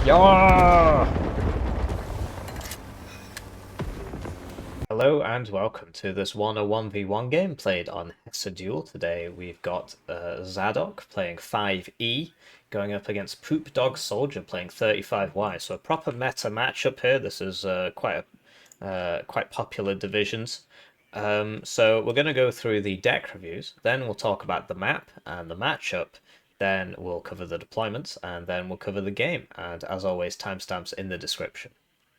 Yeah! Hello and welcome to this Warno 1v1 game played on Hesse Duel. Today we've got Zsadok playing 5E, going up against poopdogsoldier playing 35Y. So a proper meta matchup here. This is quite popular divisions. So we're going to go through the deck reviews, then we'll talk about the map and the matchup, then we'll cover the deployments, and then we'll cover the game. And as always, timestamps in the description.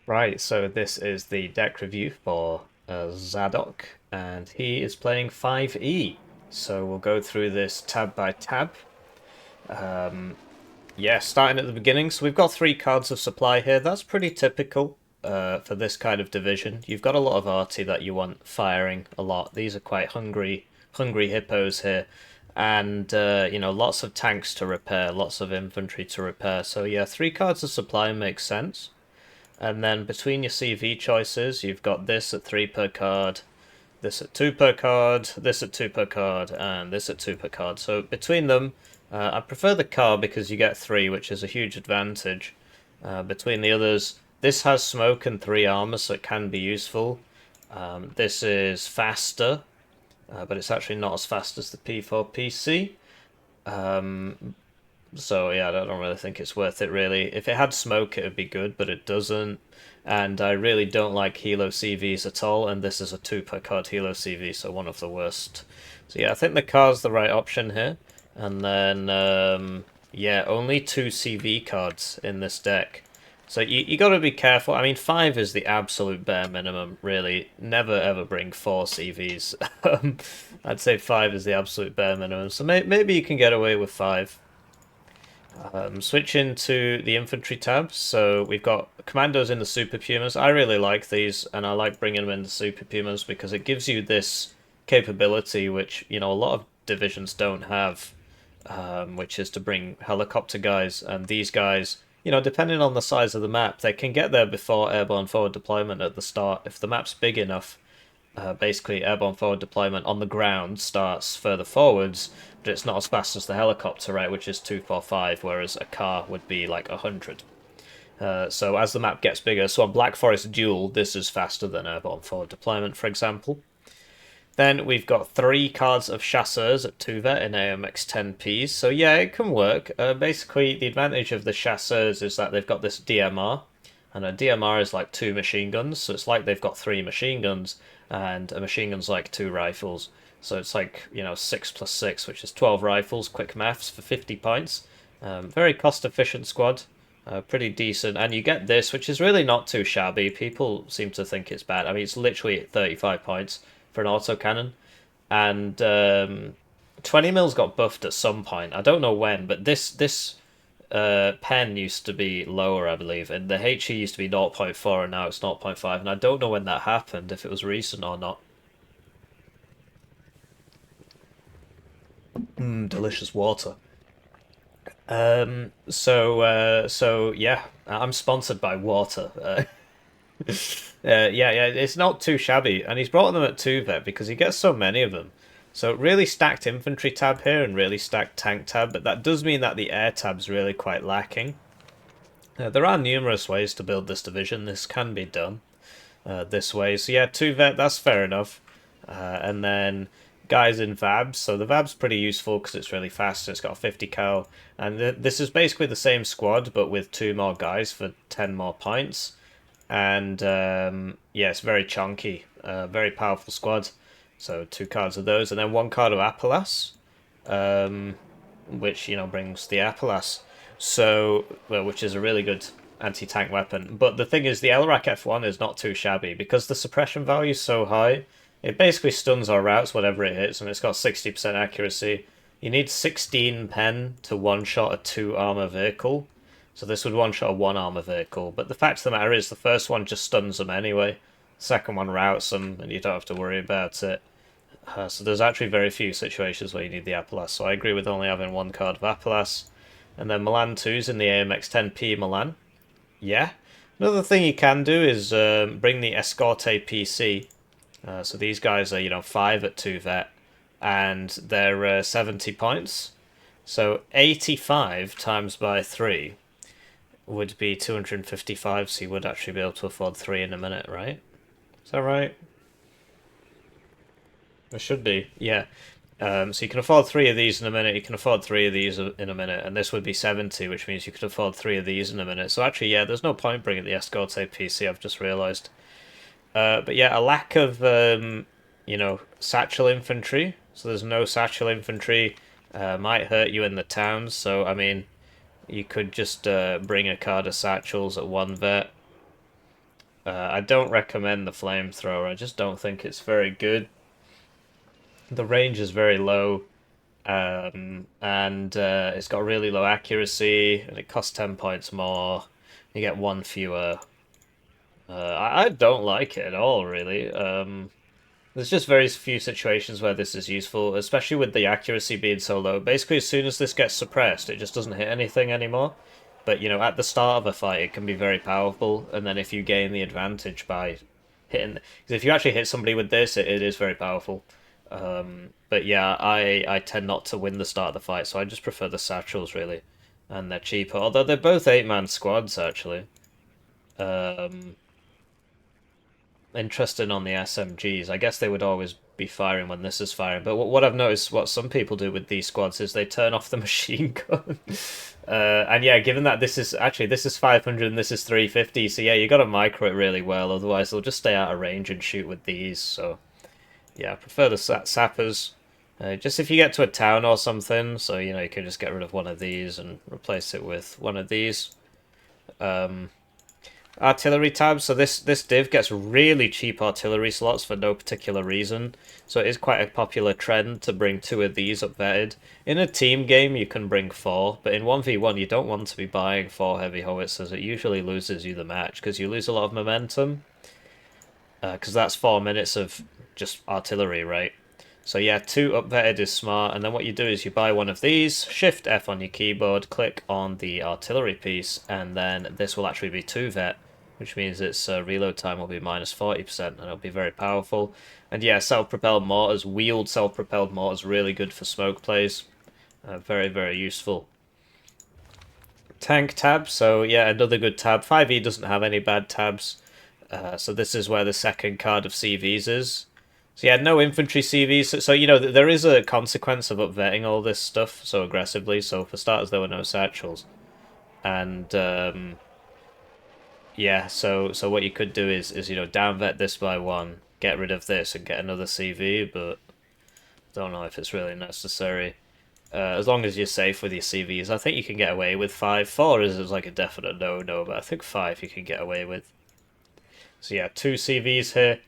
Right, so this is the deck review for Zsadok, and he is playing 5E. So we'll go through this tab by tab. Yeah, starting at the beginning. So we've got 3 cards of supply here. That's pretty typical for this kind of division. You've got a lot of arty that you want firing a lot. These are quite hungry hippos here. And, lots of tanks to repair, lots of infantry to repair. So yeah, 3 cards of supply makes sense. And then between your CV choices, you've got this at 3 per card, this at 2 per card, this at 2 per card, and this at 2 per card. So between them, I prefer the car because you get 3, which is a huge advantage. Between the others, this has smoke and 3 armor, so it can be useful. This is faster, but it's actually not as fast as the P4PC. So yeah, I don't really think it's worth it really. If it had smoke it would be good, but it doesn't. And I really don't like Helo CVs at all, and this is a 2 per card Helo CV, so one of the worst. So yeah, I think the car's the right option here. And then, yeah, only 2 CV cards in this deck. So you got to be careful. I mean, 5 is the absolute bare minimum, really. Never ever bring 4 CVs. I'd say 5 is the absolute bare minimum. So maybe you can get away with 5. Switching to the infantry tab, so we've got commandos in the Super Pumas. I really like these, and I like bringing them in the Super Pumas because it gives you this capability which, a lot of divisions don't have, which is to bring helicopter guys, and these guys, depending on the size of the map, they can get there before airborne forward deployment at the start. If the map's big enough, basically airborne forward deployment on the ground starts further forwards, but it's not as fast as the helicopter, right, which is 245, whereas a car would be like 100. So as the map gets bigger, so on Black Forest Duel, this is faster than airborne forward deployment, for example. Then we've got 3 cards of chasseurs at 2 vet in AMX 10Ps, so yeah, it can work. Basically, the advantage of the chasseurs is that they've got this DMR, and a DMR is like 2 machine guns, so it's like they've got 3 machine guns, and a machine gun's like 2 rifles. So it's like, 6 plus 6, which is 12 rifles, quick maths for 50 points. Very cost-efficient squad, pretty decent. And you get this, which is really not too shabby. People seem to think it's bad. I mean, it's literally 35 points for an autocannon. And 20 mils got buffed at some point. I don't know when, but this pen used to be lower, I believe, and the HE used to be 0.4 and now it's 0.5, and I don't know when that happened, if it was recent or not. Delicious water. So yeah, I'm sponsored by water. Yeah, it's not too shabby, and he's brought them at 2 vet because he gets so many of them. So really stacked infantry tab here and really stacked tank tab, but that does mean that the air tab's really quite lacking. There are numerous ways to build this division. This can be done this way. So yeah, 2 vet, that's fair enough. And then guys in Vabs. So the Vab's pretty useful because it's really fast. It's got 50 cal. And this is basically the same squad, but with 2 more guys for 10 more points. And yeah, it's very chunky. Very powerful squad. So 2 cards of those, and then 1 card of Appelas, which, brings the Appelas. So, well, which is a really good anti-tank weapon. But the thing is, the LRAC F1 is not too shabby, because the suppression value is so high, it basically stuns or routes whatever it hits, and it's got 60% accuracy. You need 16 pen to one-shot a 2 armor vehicle, so this would one-shot a 1 armor vehicle. But the fact of the matter is, the first one just stuns them anyway. The second one routes them, and you don't have to worry about it. So there's actually very few situations where you need the Appelas, so I agree with only having 1 card of Appelas. And then Milan 2's in the AMX 10P Milan. Yeah. Another thing you can do is bring the Escorte PC. So these guys are, 5 at 2 vet, and they're 70 points. So 85 times by 3 would be 255, so you would actually be able to afford 3 in a minute, right? Is that right? It should be, yeah. So you can afford 3 of these in a minute, you can afford 3 of these in a minute, and this would be 70, which means you could afford 3 of these in a minute. So actually, yeah, there's no point bringing the Escorte PC, I've just realised. But yeah, a lack of, satchel infantry. So there's no satchel infantry. Might hurt you in the towns. So, I mean, you could just bring a card of satchels at 1 vet. I don't recommend the flamethrower. I just don't think it's very good. The range is very low. And it's got really low accuracy, and it costs 10 points more. You get 1 fewer. I don't like it at all, really. There's just very few situations where this is useful, especially with the accuracy being so low. Basically, as soon as this gets suppressed, it just doesn't hit anything anymore. But, at the start of a fight, it can be very powerful, and then if you gain the advantage by hitting... Because if you actually hit somebody with this, it is very powerful. But yeah, I tend not to win the start of the fight, so I just prefer the satchels, really. And they're cheaper, although they're both 8-man squads, actually. Interesting on the SMGs. I guess they would always be firing when this is firing. But what I've noticed, what some people do with these squads is they turn off the machine gun. And yeah, given that this is 500 and this is 350, so yeah, you got to micro it really well. Otherwise, they'll just stay out of range and shoot with these. So yeah, I prefer the sappers. Just if you get to a town or something, so you can just get rid of one of these and replace it with one of these. Artillery tabs. So this div gets really cheap artillery slots for no particular reason. So it is quite a popular trend to bring 2 of these up vetted. In a team game, you can bring 4, but in 1v1, you don't want to be buying 4 heavy howitzers. It usually loses you the match because you lose a lot of momentum. Because that's 4 minutes of just artillery, right? So yeah, 2 up vetted is smart, and then what you do is you buy one of these, Shift F on your keyboard, click on the artillery piece, and then this will actually be 2 vet, which means its reload time will be minus 40%, and it'll be very powerful. And yeah, self-propelled mortars, wheeled self-propelled mortars, really good for smoke plays. Very, very useful. Tank tab, so yeah, another good tab. 5e doesn't have any bad tabs, so this is where the second card of CVs is. So yeah, no infantry CVs, so there is a consequence of upvetting all this stuff so aggressively, so for starters there were no satchels. And yeah, so what you could do is down vet this by 1, get rid of this and get another CV, but don't know if it's really necessary. As long as you're safe with your CVs, I think you can get away with 5. 4 is like a definite no-no, but I think 5 you can get away with. So yeah, 2 CVs here.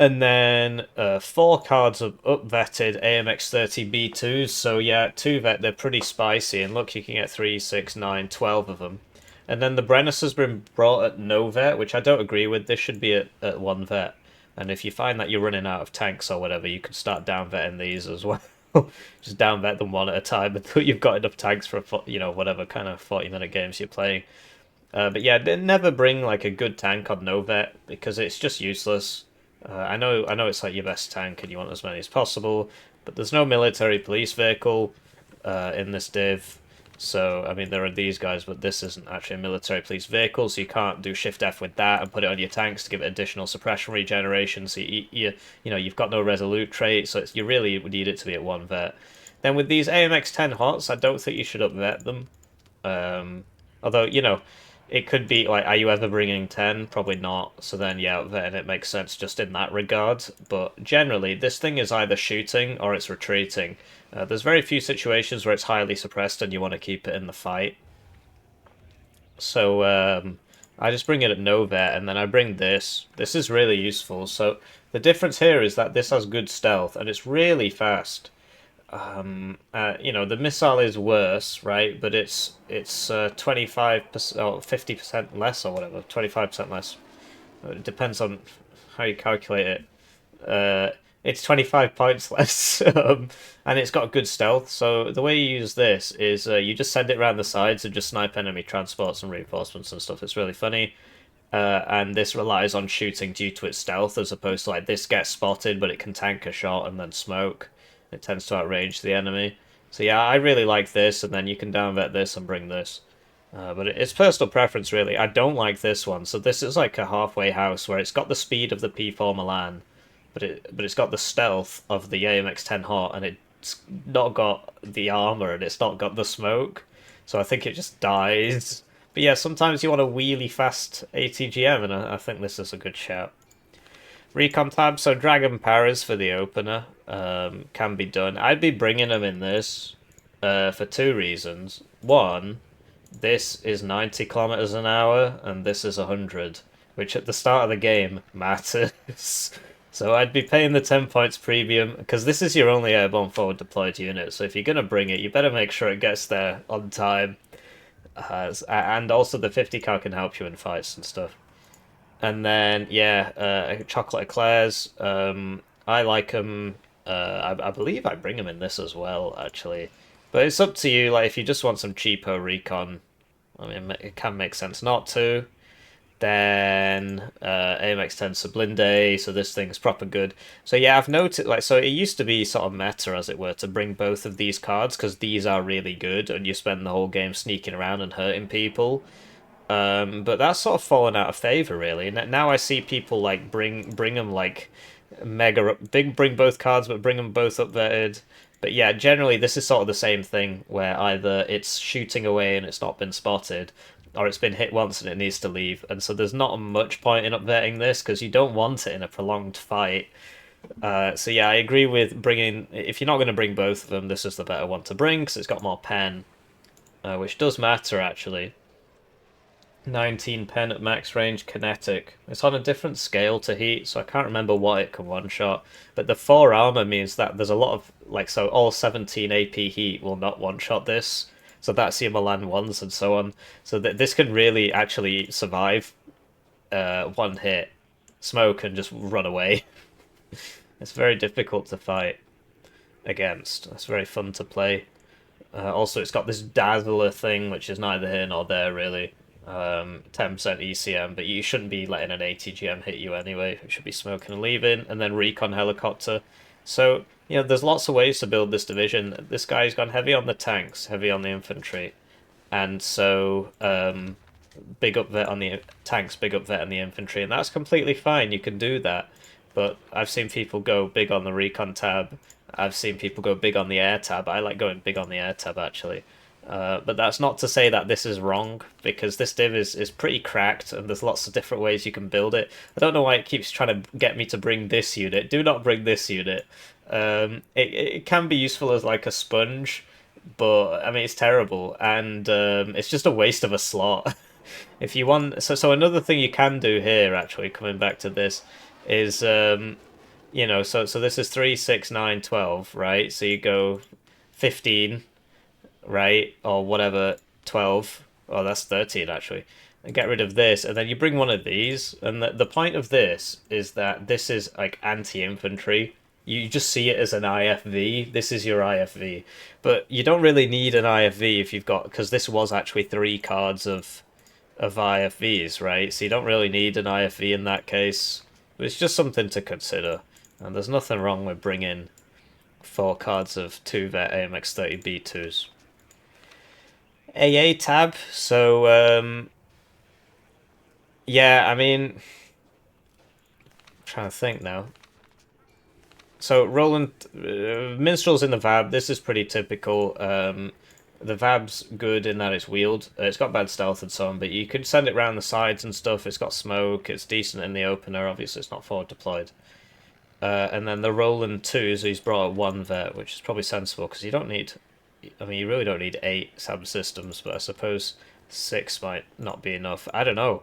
And then 4 cards of up-vetted AMX30B2s. So yeah, 2 vet, they're pretty spicy. And look, you can get 3, 6, 9, 12 of them. And then the Brennus has been brought at no vet, which I don't agree with. This should be at 1 vet. And if you find that you're running out of tanks or whatever, you can start down-vetting these as well. Just down-vet them 1 at a time until you've got enough tanks for, whatever kind of 40-minute games you're playing. But yeah, never bring like a good tank on no vet, because it's just useless. I know it's like your best tank and you want as many as possible, but there's no military police vehicle in this div. So, I mean, there are these guys, but this isn't actually a military police vehicle, so you can't do Shift F with that and put it on your tanks to give it additional suppression regeneration. So you've got no resolute trait, so you really would need it to be at 1 vet. Then with these AMX-10 HOTS, I don't think you should up-vet them. Although, it could be, like, are you ever bringing 10? Probably not. So then, yeah, then it makes sense just in that regard. But generally, this thing is either shooting or it's retreating. There's very few situations where it's highly suppressed and you want to keep it in the fight. So I just bring it at no vet, and then I bring this. This is really useful. So the difference here is that this has good stealth, and it's really fast. The missile is worse, right? But it's 25% or 50% less or whatever, 25% less. It depends on how you calculate it. It's 25 points less, and it's got good stealth. So the way you use this is you just send it around the sides and just snipe enemy transports and reinforcements and stuff. It's really funny. And this relies on shooting due to its stealth, as opposed to like this gets spotted, but it can tank a shot and then smoke. It tends to outrange the enemy. So yeah, I really like this, and then you can downvet this and bring this. But it's personal preference, really. I don't like this one. So this is like a halfway house where it's got the speed of the P4 Milan, but it's got the stealth of the AMX-10 Hot, and it's not got the armor, and it's not got the smoke. So I think it just dies. But yeah, sometimes you want a wheelie fast ATGM, and I think this is a good shout. Recon tab, so Dragon Paras for the opener can be done. I'd be bringing them in this for two reasons. One, this is 90 kilometers an hour, and this is 100, which at the start of the game matters. So I'd be paying the 10 points premium, because this is your only airborne forward deployed unit, so if you're going to bring it, you better make sure it gets there on time. And also the 50 cal can help you in fights and stuff. And then, yeah, chocolate eclairs. I like them. I believe I bring them in this as well, actually. But it's up to you. Like, if you just want some cheapo recon, I mean, it can make sense not to. Then AMX-10 Sublinde, so this thing's proper good. So yeah, I've noticed, like, so it used to be sort of meta, as it were, to bring both of these cards, because these are really good, and you spend the whole game sneaking around and hurting people. But that's sort of fallen out of favor, really. And now I see people like bring them like mega big, bring both cards, but bring them both upvetted. But yeah, generally this is sort of the same thing where either it's shooting away and it's not been spotted, or it's been hit once and it needs to leave. And so there's not much point in upvetting this because you don't want it in a prolonged fight. So yeah, I agree with bringing. If you're not going to bring both of them, this is the better one to bring because it's got more pen, which does matter actually. 19 pen at max range, kinetic. It's on a different scale to heat, so I can't remember what it can one-shot. But the 4 armor means that there's a lot of, like, so all 17 AP heat will not one-shot this. So that's your Milan 1s and so on. So that this can really actually survive one hit, smoke, and just run away. It's very difficult to fight against. It's very fun to play. Also, it's got this dazzler thing, which is neither here nor there, really. 10% ECM, but you shouldn't be letting an ATGM hit you anyway. It should be smoking and leaving, and then recon helicopter. So, you know, there's lots of ways to build this division. This guy's gone heavy on the tanks, heavy on the infantry, and so big up vet on the tanks, big up vet on the infantry, and that's completely fine. You can do that, but I've seen people go big on the recon tab. I've seen people go big on the air tab. I like going big on the air tab, actually. But that's not to say that this is wrong, because this div is pretty cracked, and there's lots of different ways you can build it. I don't know why it keeps trying to get me to bring this unit. Do not bring this unit. It can be useful as like a sponge, but I mean it's terrible, and it's just a waste of a slot. If you want, so another thing you can do here, actually, coming back to this, is you know, so this is 3, 6, 9, 12, right? So you go 15. Right, or whatever, 12, oh that's 13 actually, and get rid of this, and then you bring one of these, and the point of this is that this is like anti-infantry. You just see it as an IFV. This is your IFV, but you don't really need an IFV if you've got, because this was actually 3 cards of IFVs, right? So you don't really need an IFV in that case. But it's just something to consider, and there's nothing wrong with bringing 4 cards of 2 vet AMX 30 B2s. AA tab, so yeah, I mean, I'm trying to think now. So Roland, Minstrel's in the VAB, this is pretty typical. The VAB's good in that it's wheeled. It's got bad stealth and so on, but you could send it around the sides and stuff. It's got smoke, it's decent in the opener, obviously it's not forward deployed. And then the Roland 2s, he's brought 1 vet, which is probably sensible, because you don't need... I mean, you really don't need 8 subsystems, but I suppose 6 might not be enough. I don't know.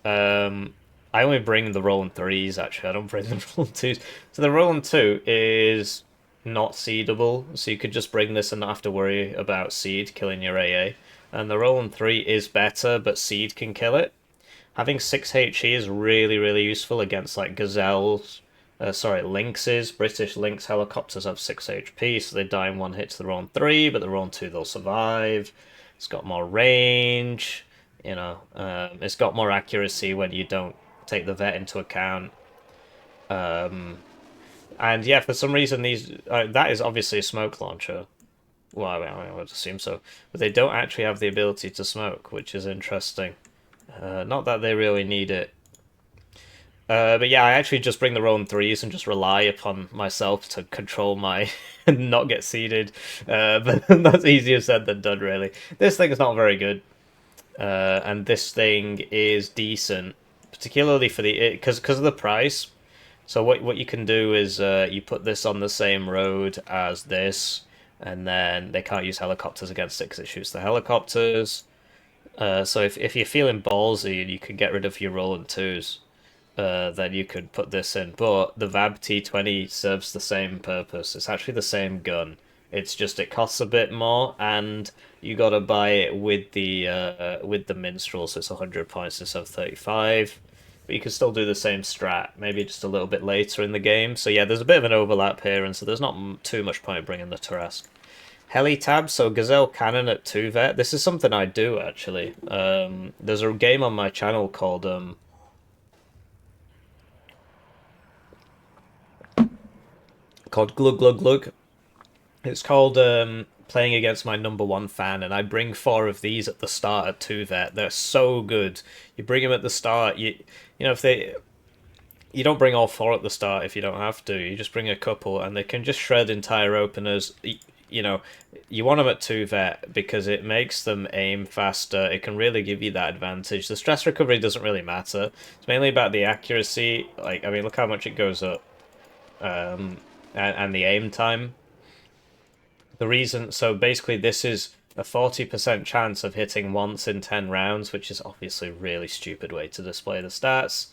I only bring the Roland 3s, actually. I don't bring the Roland 2s. So the Roland 2 is not seedable, so you could just bring this and not have to worry about seed killing your AA. And the Roland 3 is better, but seed can kill it. Having 6 HE is really, really useful against, like, gazelles... Lynxes. British Lynx helicopters have 6 HP, so they die in 1 hit to the Roland 3, but the Roland 2 they'll survive. It's got more range, you know, it's got more accuracy when you don't take the vet into account. And yeah, for some reason these that is obviously a smoke launcher. Well, I would assume so. But they don't actually have the ability to smoke, which is interesting. Not that they really need it. But yeah, I actually just bring the roll in threes and just rely upon myself to control my not get seeded. But that's easier said than done, really. This thing is not very good, and this thing is decent, particularly for the because of the price. So what you can do is you put this on the same road as this, and then they can't use helicopters against it because it shoots the helicopters. So if you're feeling ballsy and you can get rid of your roll and twos, then you could put this in. But the VAB T20 serves the same purpose. It's actually the same gun. It's just it costs a bit more, and you gotta buy it with the minstrel, so it's 100 points instead of 35. But you can still do the same strat, maybe just a little bit later in the game. So yeah, there's a bit of an overlap here, and so there's not too much point bringing the Tarrasque. Heli tab, so Gazelle Cannon at 2 vet. This is something I do actually. There's a game on my channel called Glug Glug Glug. It's called playing against my number one fan, and I bring 4 of these at the start at 2 vet. They're so good. You bring them at the start. If they you don't bring all 4 at the start if you don't have to. You just bring a couple, and they can just shred entire openers. You know, you want them at 2 vet because it makes them aim faster. It can really give you that advantage. The stress recovery doesn't really matter. It's mainly about the accuracy. Like, I mean, look how much it goes up. And the aim time. The reason, so basically this is a 40% chance of hitting once in 10 rounds, which is obviously a really stupid way to display the stats.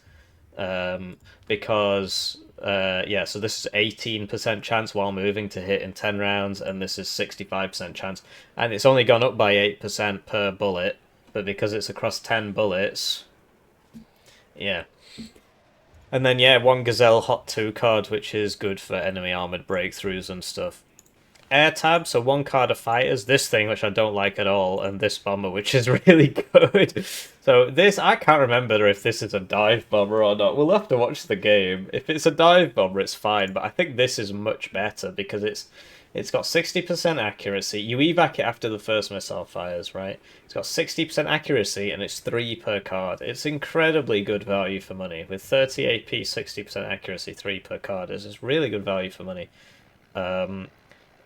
Because, yeah, so this is 18% chance while moving to hit in 10 rounds, and this is 65% chance. And it's only gone up by 8% per bullet, but because it's across 10 bullets, yeah. And then, yeah, 1 Gazelle Hot 2 card, which is good for enemy armored breakthroughs and stuff. Air tab, so 1 card of fighters, this thing, which I don't like at all, and this bomber, which is really good. So this, I can't remember if this is a dive bomber or not. We'll have to watch the game. If it's a dive bomber, it's fine, but I think this is much better because it's got 60% accuracy. You evac it after the first missile fires, right? It's got 60% accuracy, and it's 3 per card. It's incredibly good value for money. With 30 AP, 60% accuracy, 3 per card. It's really good value for money.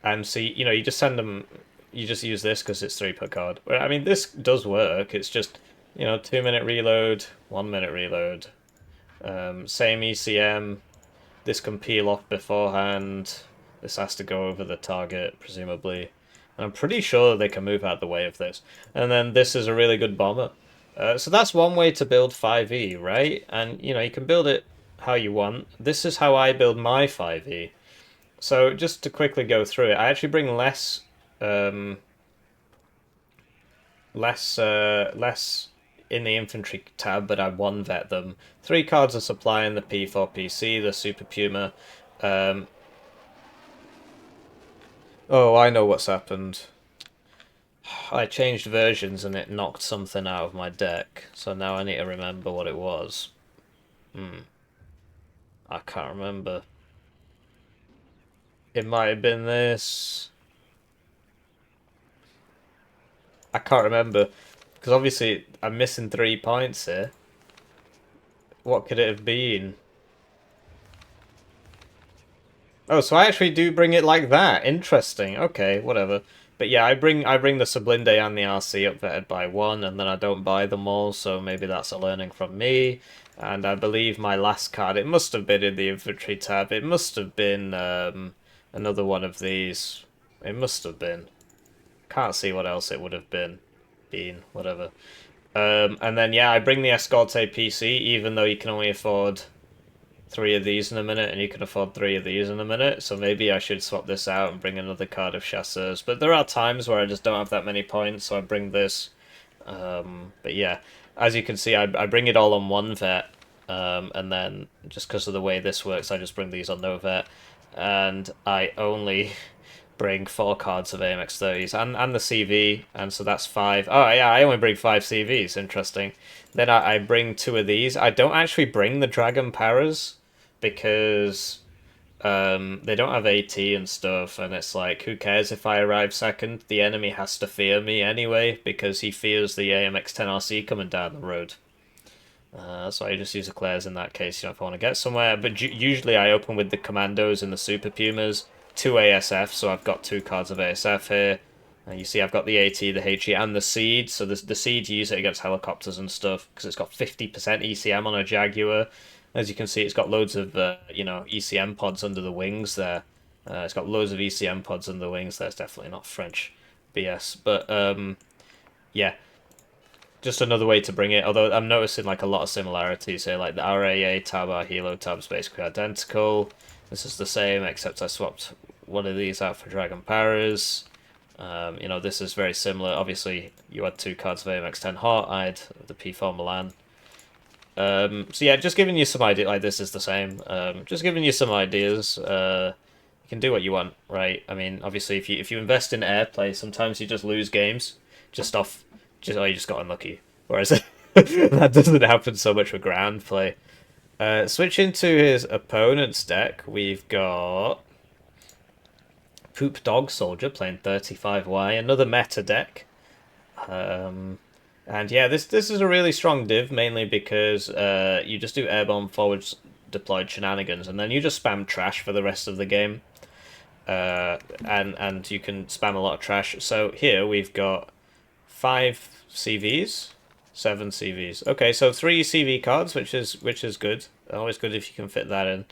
And so, you just send them, you just use this because it's 3 per card. I mean, this does work. It's just, 2-minute reload, 1-minute reload. Same ECM. This can peel off beforehand. This has to go over the target, presumably. And I'm pretty sure they can move out the way of this. And then this is a really good bomber. So that's one way to build 5e, right? And, you can build it how you want. This is how I build my 5e. So just to quickly go through it, I actually bring less in the infantry tab, but I 1-vet them. 3 cards of supply in the P4PC, the Super Puma. Oh, I know what's happened. I changed versions and it knocked something out of my deck, so now I need to remember what it was. I can't remember. It might have been this. I can't remember. Because obviously I'm missing 3 points here. What could it have been? Oh, so I actually do bring it like that. Interesting. Okay, whatever. But yeah, I bring the Sublinde and the RC up vetted by 1, and then I don't buy them all, so maybe that's a learning from me. And I believe my last card, it must have been in the infantry tab. It must have been another one of these. It must have been. Can't see what else it would have been. Whatever. And then, yeah, I bring the Escorte PC, even though you can only afford 3 of these in a minute, and you can afford 3 of these in a minute, so maybe I should swap this out and bring another card of Chasseurs. But there are times where I just don't have that many points, so I bring this. But yeah, as you can see, I bring it all on 1 vet, and then just because of the way this works, I just bring these on no vet, and I only bring 4 cards of AMX-30s and the CV, and so that's 5. Oh yeah, I only bring 5 CVs, interesting. Then I bring 2 of these. I don't actually bring the Dragon Paras because They don't have AT and stuff, and it's like, who cares if I arrive second? The enemy has to fear me anyway, because he fears the AMX-10RC coming down the road. So I just use Eclairs in that case, if I want to get somewhere. But usually I open with the Commandos and the Super Pumas, 2 ASF, so I've got 2 cards of ASF here. You see I've got the AT, the HE, and the Seed. So the Seed, you use it against helicopters and stuff, because it's got 50% ECM on a Jaguar. As you can see, it's got loads of, ECM pods under the wings there. It's got loads of ECM pods under the wings there. It's definitely not French BS. But, yeah, just another way to bring it. Although I'm noticing like a lot of similarities here. Like the RAA tab, our Helo tab's basically identical. This is the same, except I swapped one of these out for Dragon Paras. This is very similar. Obviously, you had 2 cards of AMX-10 Hot. I had the P4 Milan. So yeah, just giving you some idea. Like this is the same. Just giving you some ideas. You can do what you want, right? I mean, obviously, if you invest in airplay, sometimes you just lose games you just got unlucky. Whereas that doesn't happen so much with ground play. Switching to his opponent's deck, we've got poopdogsoldier playing 35Y, another meta deck. And yeah, this is a really strong div, mainly because you just do airborne forwards deployed shenanigans, and then you just spam trash for the rest of the game. And you can spam a lot of trash. So here we've got 5 CVs, 7 CVs. Okay, so 3 CV cards, which is good. Always good if you can fit that in.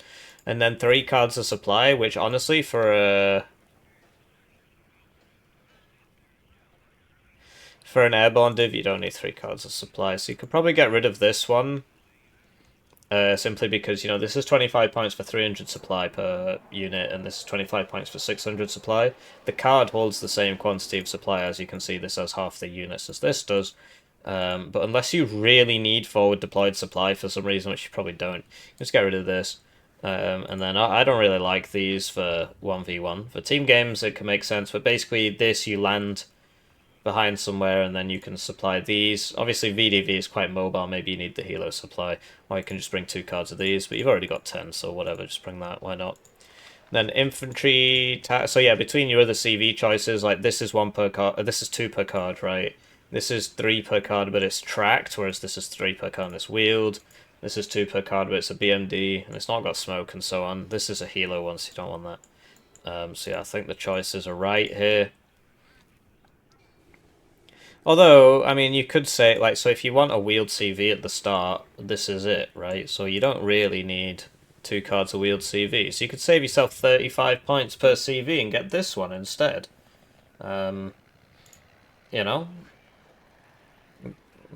And then 3 cards of supply, which honestly for an airborne div, you don't need 3 cards of supply. So you could probably get rid of this one. Simply because, this is 25 points for 300 supply per unit, and this is 25 points for 600 supply. The card holds the same quantity of supply, as you can see. This has half the units as this does. But unless you really need forward deployed supply for some reason, which you probably don't, just get rid of this. And then I don't really like these for 1v1. For team games, it can make sense, but basically this you land behind somewhere and then you can supply these. Obviously VDV is quite mobile, maybe you need the Helo supply, or you can just bring 2 cards of these, but you've already got 10, so whatever, just bring that, why not? Then infantry, so yeah, between your other CV choices, like this is 1 per card, this is 2 per card, right? This is 3 per card, but it's tracked, whereas this is 3 per card and it's wheeled. This is 2 per card, but it's a BMD, and it's not got smoke and so on. This is a Helo one, so you don't want that. So yeah, I think the choices are right here. Although, I mean, you could say, like, so if you want a wheeled CV at the start, this is it, right? So you don't really need 2 cards of wheeled CV. So you could save yourself 35 points per CV and get this one instead. You know?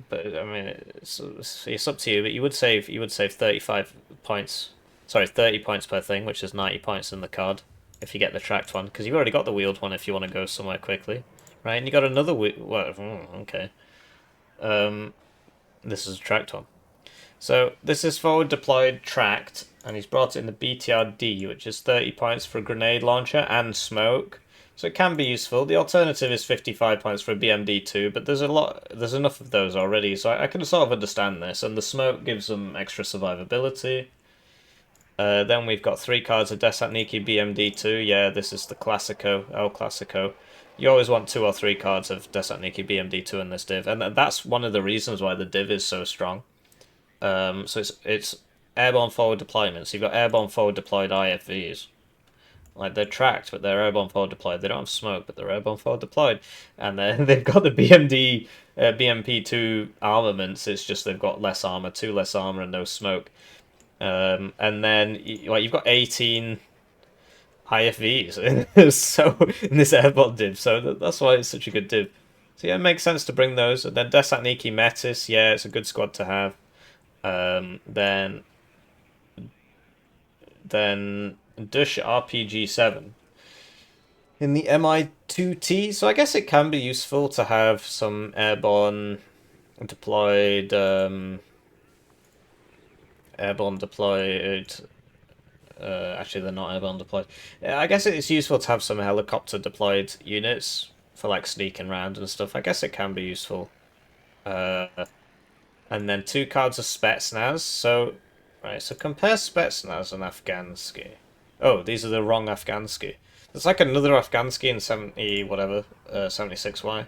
But, I mean, it's up to you, but you would save 35 points, sorry, 30 points per thing, which is 90 points in the card, if you get the tracked one, because you've already got the wheeled one if you want to go somewhere quickly. Right, and you got another okay. This is a tracked one. So this is forward deployed tracked, and he's brought in the BTRD, which is 30 points for a grenade launcher and smoke. So it can be useful. The alternative is 55 points for a BMD2, but there's enough of those already, so I can sort of understand this. And the smoke gives them extra survivability. Then we've got 3 cards of Desatniki BMD2. Yeah, this is the Classico, El Classico. You always want 2 or 3 cards of Desatniki BMD2 in this div, and that's one of the reasons why the div is so strong. So it's airborne forward deployments. So you've got airborne forward deployed IFVs. Like, they're tracked, but they're airborne forward deployed. They don't have smoke, but they're airborne forward deployed. And then they've got the BMD, BMP2 armaments. It's just they've got less armor, 2 less armor, and no smoke. And then you've got 18 IFVs so in this airborne div, so that's why it's such a good div. So yeah, it makes sense to bring those. And then Desatniki Metis, yeah, it's a good squad to have. Then Dush RPG7 in the MI2T, so I guess it can be useful to have some airborne deployed actually, they're not airborne deployed. I guess it's useful to have some helicopter deployed units for like sneaking around and stuff. I guess it can be useful. And then 2 cards of Spetsnaz. So, right, so compare Spetsnaz and Afghansky. Oh, these are the wrong Afghansky. There's like another Afghansky in 70 whatever, 76Y.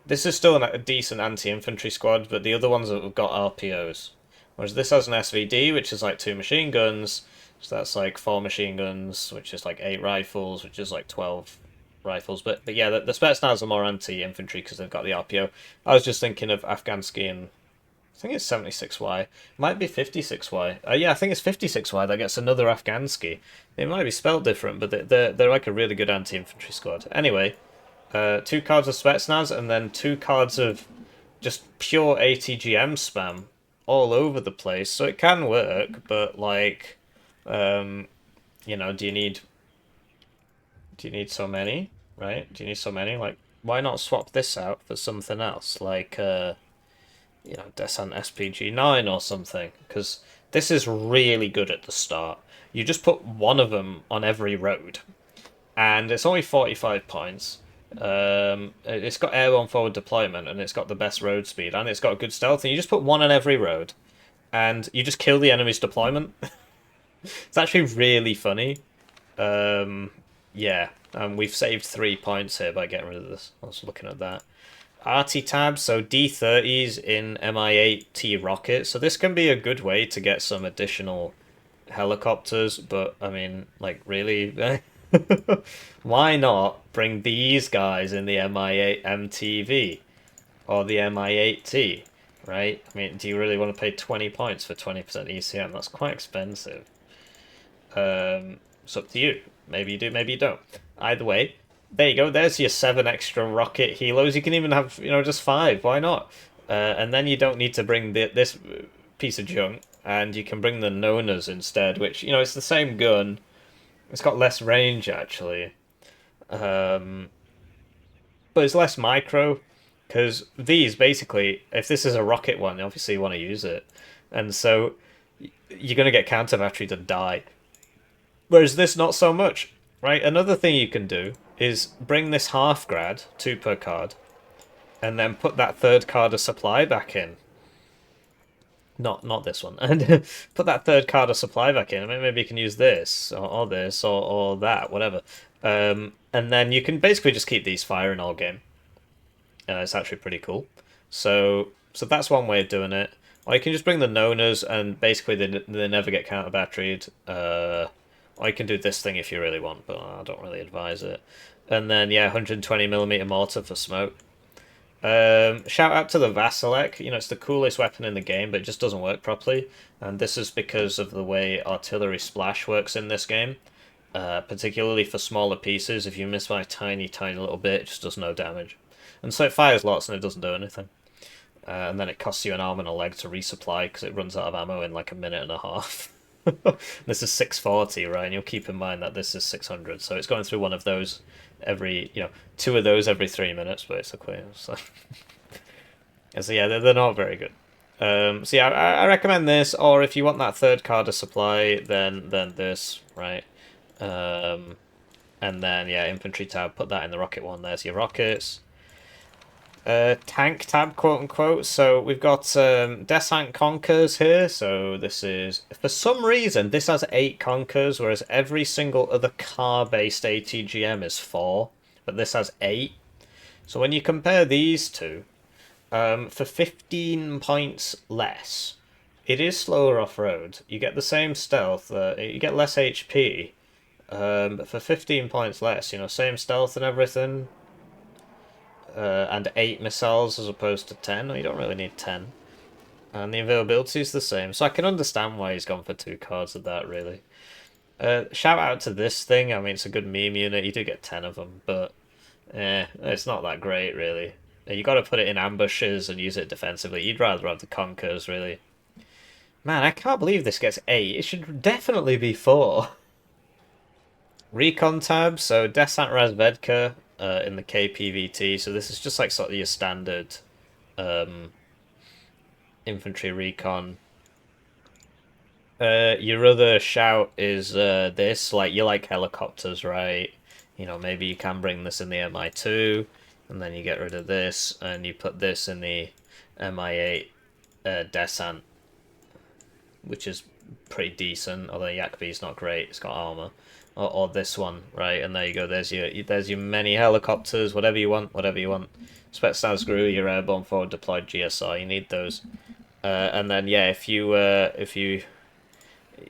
This is still a decent anti-infantry squad, but the other ones have got RPOs. Whereas this has an SVD, which is like 2 machine guns, so that's like 4 machine guns, which is like 8 rifles, which is like 12 rifles. But yeah, the Spetsnaz are more anti-infantry because they've got the RPO. I was just thinking of Afghansky and I think it's 76Y. Might be 56Y. Yeah, I think it's 56Y that gets another Afghansky. It might be spelled different, but they're like a really good anti-infantry squad. Anyway, 2 cards of Spetsnaz and then 2 cards of just pure ATGM spam all over the place. So it can work, but like, you know, do you need so many, right? Do you need so many? Like, why not swap this out for something else? Like, you know, Descent SPG-9 or something, because this is really good at the start. You just put one of them on every road, and it's only 45 points. It's got airborne forward deployment, and it's got the best road speed, and it's got good stealth, and you just put one on every road, and you just kill the enemy's deployment. It's actually really funny. Yeah, we've saved 3 points here by getting rid of this. I was looking at that. RT tab, so D30s in Mi-8T rockets. So this can be a good way to get some additional helicopters, but I mean, like, really? Why not bring these guys in the Mi-8 MTV or the Mi-8T, right? I mean, do you really want to pay 20 points for 20% ECM? That's quite expensive. It's up to you. Maybe you do, maybe you don't. Either way, there you go. There's your 7 extra rocket helos. You can even have, you know, just 5. Why not? And then you don't need to bring this piece of junk, and you can bring the Nonas instead, which, you know, it's the same gun. It's got less range, actually. But it's less micro, because these, basically, if this is a rocket one, obviously you want to use it. And so you're going to get counter battery and die. Whereas this, not so much, right? Another thing you can do is bring this half grad, 2 per card, and then put that 3rd card of supply back in. Not this one. And put that 3rd card of supply back in. I mean, maybe you can use this, or this, or that, whatever. And then you can basically just keep these firing all game. It's actually pretty cool. So that's one way of doing it. Or you can just bring the Nonas, and basically they never get counter batteried. Or you can do this thing if you really want, but I don't really advise it. And then, yeah, 120mm mortar for smoke. Shout out to the Vasilek. You know, it's the coolest weapon in the game, but it just doesn't work properly. And this is because of the way artillery splash works in this game. Particularly for smaller pieces, if you miss by a tiny, tiny little bit, it just does no damage. And so it fires lots and it doesn't do anything. And then it costs you an arm and a leg to resupply because it runs out of ammo in like a minute and a half. This is 640, right? And you'll keep in mind that this is 600, so it's going through one of those every, you know, 2 of those every 3 minutes, basically. So, so yeah, they're not very good. So yeah, I recommend this, or if you want that 3rd card of supply, then this, right? And then, yeah, infantry tab, put that in the rocket one. There's your rockets. Tank tab, quote unquote. So we've got Descent Conkers here. So this is, for some reason, this has 8 Conkers, whereas every single other car-based ATGM is 4, but this has 8. So when you compare these two, for 15 points less, it is slower off-road. You get the same stealth, you get less HP, but for 15 points less, you know, same stealth and everything. And 8 missiles as opposed to 10. No, you don't really need 10. And the availability is the same. So I can understand why he's gone for 2 cards of that, really. Shout out to this thing. I mean, it's a good meme unit. You do get 10 of them, but it's not that great, really. You got to put it in ambushes and use it defensively. You'd rather have the Conkers, really. Man, I can't believe this gets 8. It should definitely be 4. Recon tab, so Descent Razvedka in the KPVT. So this is just like sort of your standard infantry recon. Your other shout is this, like, you like helicopters, right? You know, maybe you can bring this in the Mi-2, and then you get rid of this, and you put this in the Mi-8 Descent, which is pretty decent, although Yakbi's not great. It's got armor. Or this one, right? And there you go. There's your many helicopters. Whatever you want. Whatever you want. Spetsnaz Gru, your airborne forward deployed GSR. You need those. And then yeah, if you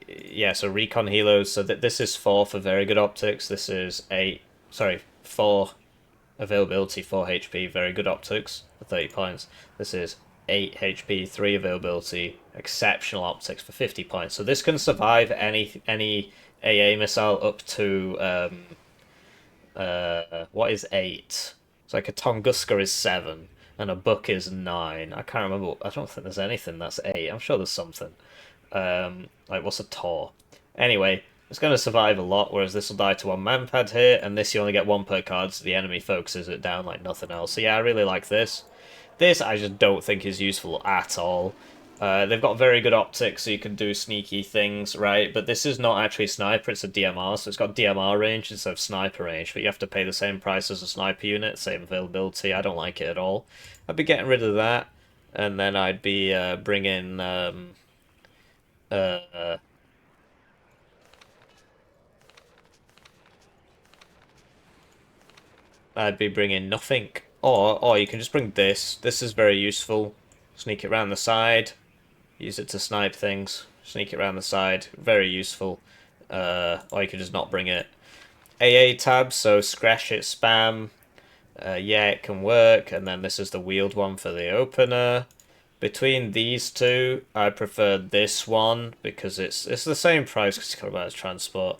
yeah, so recon helos. So that this is 4 for very good optics. This is 8. Sorry, 4 availability, 4 HP, very good optics for 30 points. This is 8 HP, 3 availability, exceptional optics for 50 points. So this can survive any AA missile up to what is 8? It's like a Tunguska is 7 and a Buck is 9. I can't remember. I don't think there's anything that's 8. I'm sure there's something. Like what's a Tor? Anyway, it's going to survive a lot, whereas this will die to one manpad here, and this you only get 1 per card, so the enemy focuses it down like nothing else. So yeah, I really like this. This I just don't think is useful at all. They've got very good optics, so you can do sneaky things, right? But this is not actually a sniper, it's a DMR, so it's got DMR range instead of sniper range, but you have to pay the same price as a sniper unit, same availability. I don't like it at all. I'd be getting rid of that, and then I'd be bringing... I'd be bringing nothing. Or you can just bring this. This is very useful. Sneak it around the side. Use it to snipe things. Sneak it around the side. Very useful. Or you can just not bring it. AA tab, so scratch it, spam. Yeah, it can work. And then this is the wheeled one for the opener. Between these two, I prefer this one because it's the same price because it's got about transport.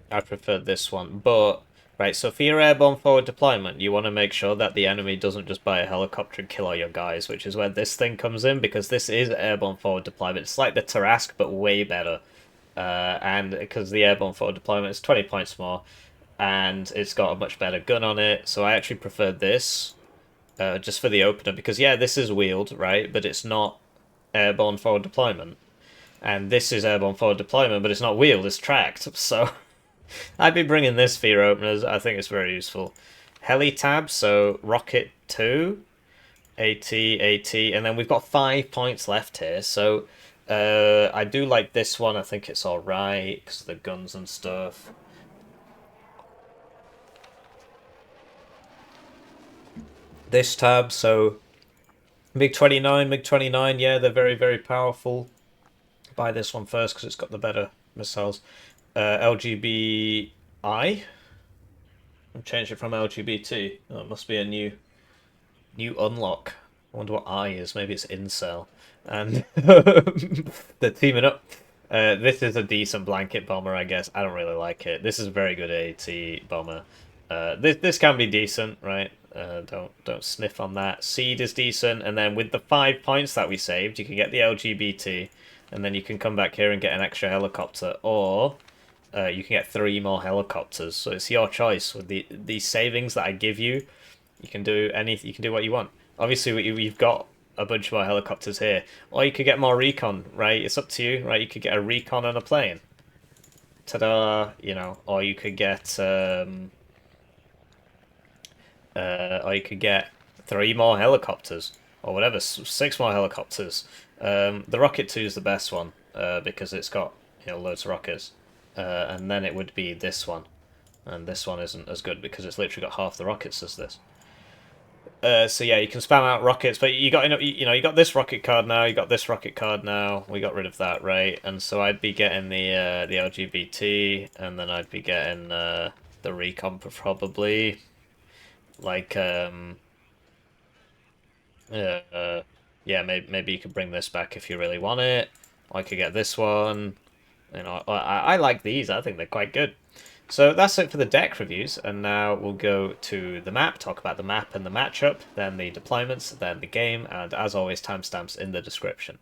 I prefer this one, but right. So for your airborne forward deployment, you want to make sure that the enemy doesn't just buy a helicopter and kill all your guys, which is where this thing comes in because this is airborne forward deployment. It's like the Tarask, but way better. And because the airborne forward deployment is 20 points more, and it's got a much better gun on it. So I actually prefer this, just for the opener because yeah, this is wheeled, right? But it's not airborne forward deployment, and this is airborne forward deployment, but it's not wheeled. It's tracked. So. I'd be bringing this for your openers. I think it's very useful. Heli tab, so Rocket 2, AT, AT, and then we've got 5 points left here. So I do like this one. I think it's alright, because the guns and stuff. This tab, so MiG-29, MiG-29, yeah, they're very, very powerful. Buy this one first, because it's got the better missiles. LGBI. I've changed it from LGBT. Oh, it must be a new unlock. I wonder what I is. Maybe it's incel. And they're teaming up. This is a decent blanket bomber, I guess. I don't really like it. This is a very good AT bomber. This can be decent, right? Don't sniff on that. Seed is decent, and then with the 5 points that we saved, you can get the LGBT, and then you can come back here and get an extra helicopter, or you can get 3 more helicopters. So it's your choice. With these savings that I give you, you can do anything. You can do what you want. Obviously, we've got a bunch more helicopters here, or you could get more recon. Right, it's up to you. Right, you could get a recon on a plane. Ta-da! You know, or you could get or you could get 3 more helicopters, or whatever, 6 more helicopters. The Rocket 2 is the best one because it's got loads of rockets. And then it would be this one, and this one isn't as good because it's literally got half the rockets as this. So yeah, you can spam out rockets, but you got you got this rocket card now, you got this rocket card now. We got rid of that, right? And so I'd be getting the LGBT, and then I'd be getting the recon probably, like yeah, maybe you could bring this back if you really want it. Or I could get this one. I like these. I think they're quite good. So that's it for the deck reviews, and now we'll go to the map, talk about the map and the matchup, then the deployments, then the game, and as always, timestamps in the description.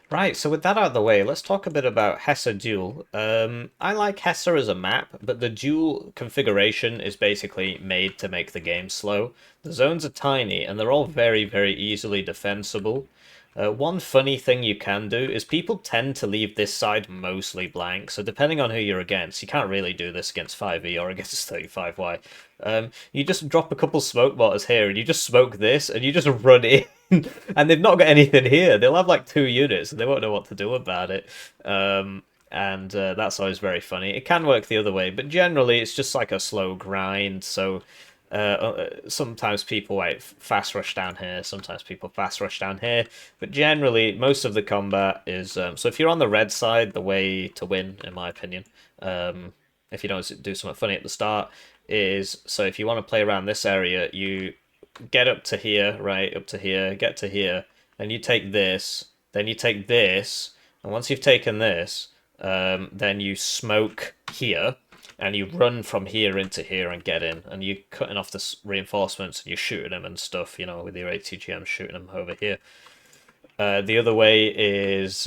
Right, so with that out of the way, let's talk a bit about Hesse Duel. I like Hesse as a map, but the duel configuration is basically made to make the game slow. The zones are tiny, and they're all very, very easily defensible. One funny thing you can do is people tend to leave this side mostly blank, so depending on who you're against, you can't really do this against 5e or against 35y. You just drop a couple smoke mortars here, and you just smoke this, and you just run in, and they've not got anything here. They'll have like 2 units, and they won't know what to do about it. And that's always very funny. It can work the other way, but generally it's just like a slow grind, so sometimes people fast rush down here, sometimes people fast rush down here, but generally most of the combat is so if you're on the red side, the way to win, in my opinion, if you don't do something funny at the start, is so if you want to play around this area, you get up to here, right, up to here, get to here, and you take this, then you take this, and once you've taken this, then you smoke here, and you run from here into here and get in, and you're cutting off the reinforcements, and you're shooting them and stuff, you know, with your ATGM, shooting them over here. The other way is,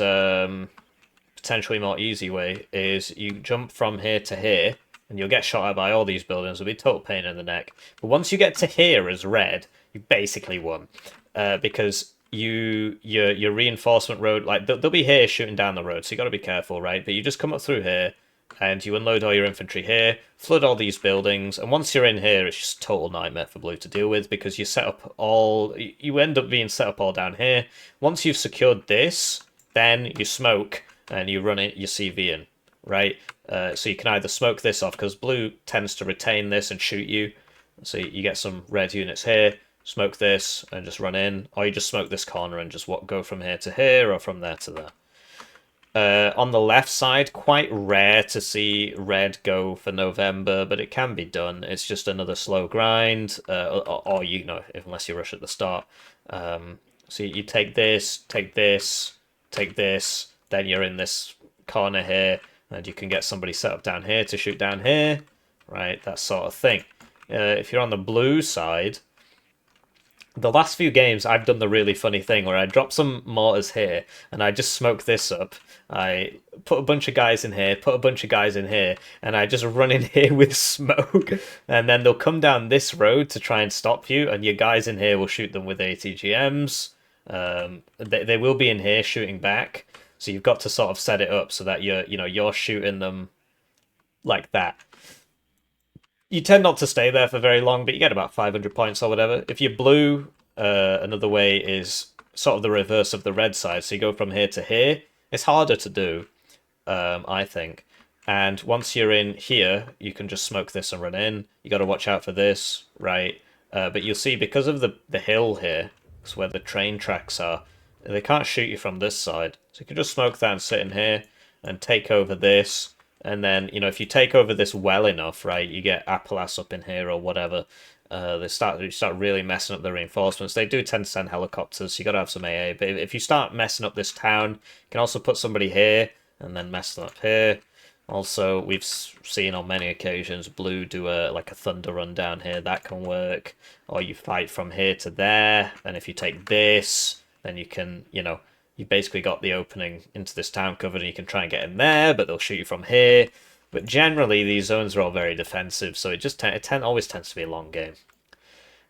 potentially more easy way, is you jump from here to here, and you'll get shot at by all these buildings, it'll be total pain in the neck. But once you get to here as red, you basically won, because your reinforcement road, like they'll be here shooting down the road, so you got to be careful, right? But you just come up through here, and you unload all your infantry here, flood all these buildings, and once you're in here, it's just a total nightmare for blue to deal with, because you end up being set up all down here. Once you've secured this, then you smoke, and you run it, your CV in, right? So you can either smoke this off, because blue tends to retain this and shoot you, so you get some red units here, smoke this, and just run in, or you just smoke this corner and just go from here to here, or from there to there. On the left side, quite rare to see red go for November, but it can be done. It's just another slow grind, or you know, unless you rush at the start. So you take this, take this, take this, then you're in this corner here, and you can get somebody set up down here to shoot down here, right? That sort of thing. If you're on the blue side, the last few games, I've done the really funny thing where I drop some mortars here, and I just smoke this up. I put a bunch of guys in here, put a bunch of guys in here, and I just run in here with smoke. And then they'll come down this road to try and stop you, and your guys in here will shoot them with ATGMs. They will be in here shooting back, so you've got to sort of set it up so that you're shooting them like that. You tend not to stay there for very long, but you get about 500 points or whatever. If you're blue, another way is sort of the reverse of the red side. So you go from here to here. It's harder to do, I think. And once you're in here, you can just smoke this and run in. You got to watch out for this, right? But you'll see, because of the hill here, it's where the train tracks are, they can't shoot you from this side. So you can just smoke that and sit in here and take over this. And then, you know, if you take over this well enough, right, you get Appelas up in here or whatever. They start really messing up the reinforcements. They do tend to send helicopters, so you got to have some AA. But if you start messing up this town, you can also put somebody here and then mess them up here. Also, we've seen on many occasions blue do a thunder run down here. That can work. Or you fight from here to there, and if you take this, then you can, you know, you've basically got the opening into this town covered, and you can try and get in there, but they'll shoot you from here. But generally, these zones are all very defensive, so it always tends to be a long game.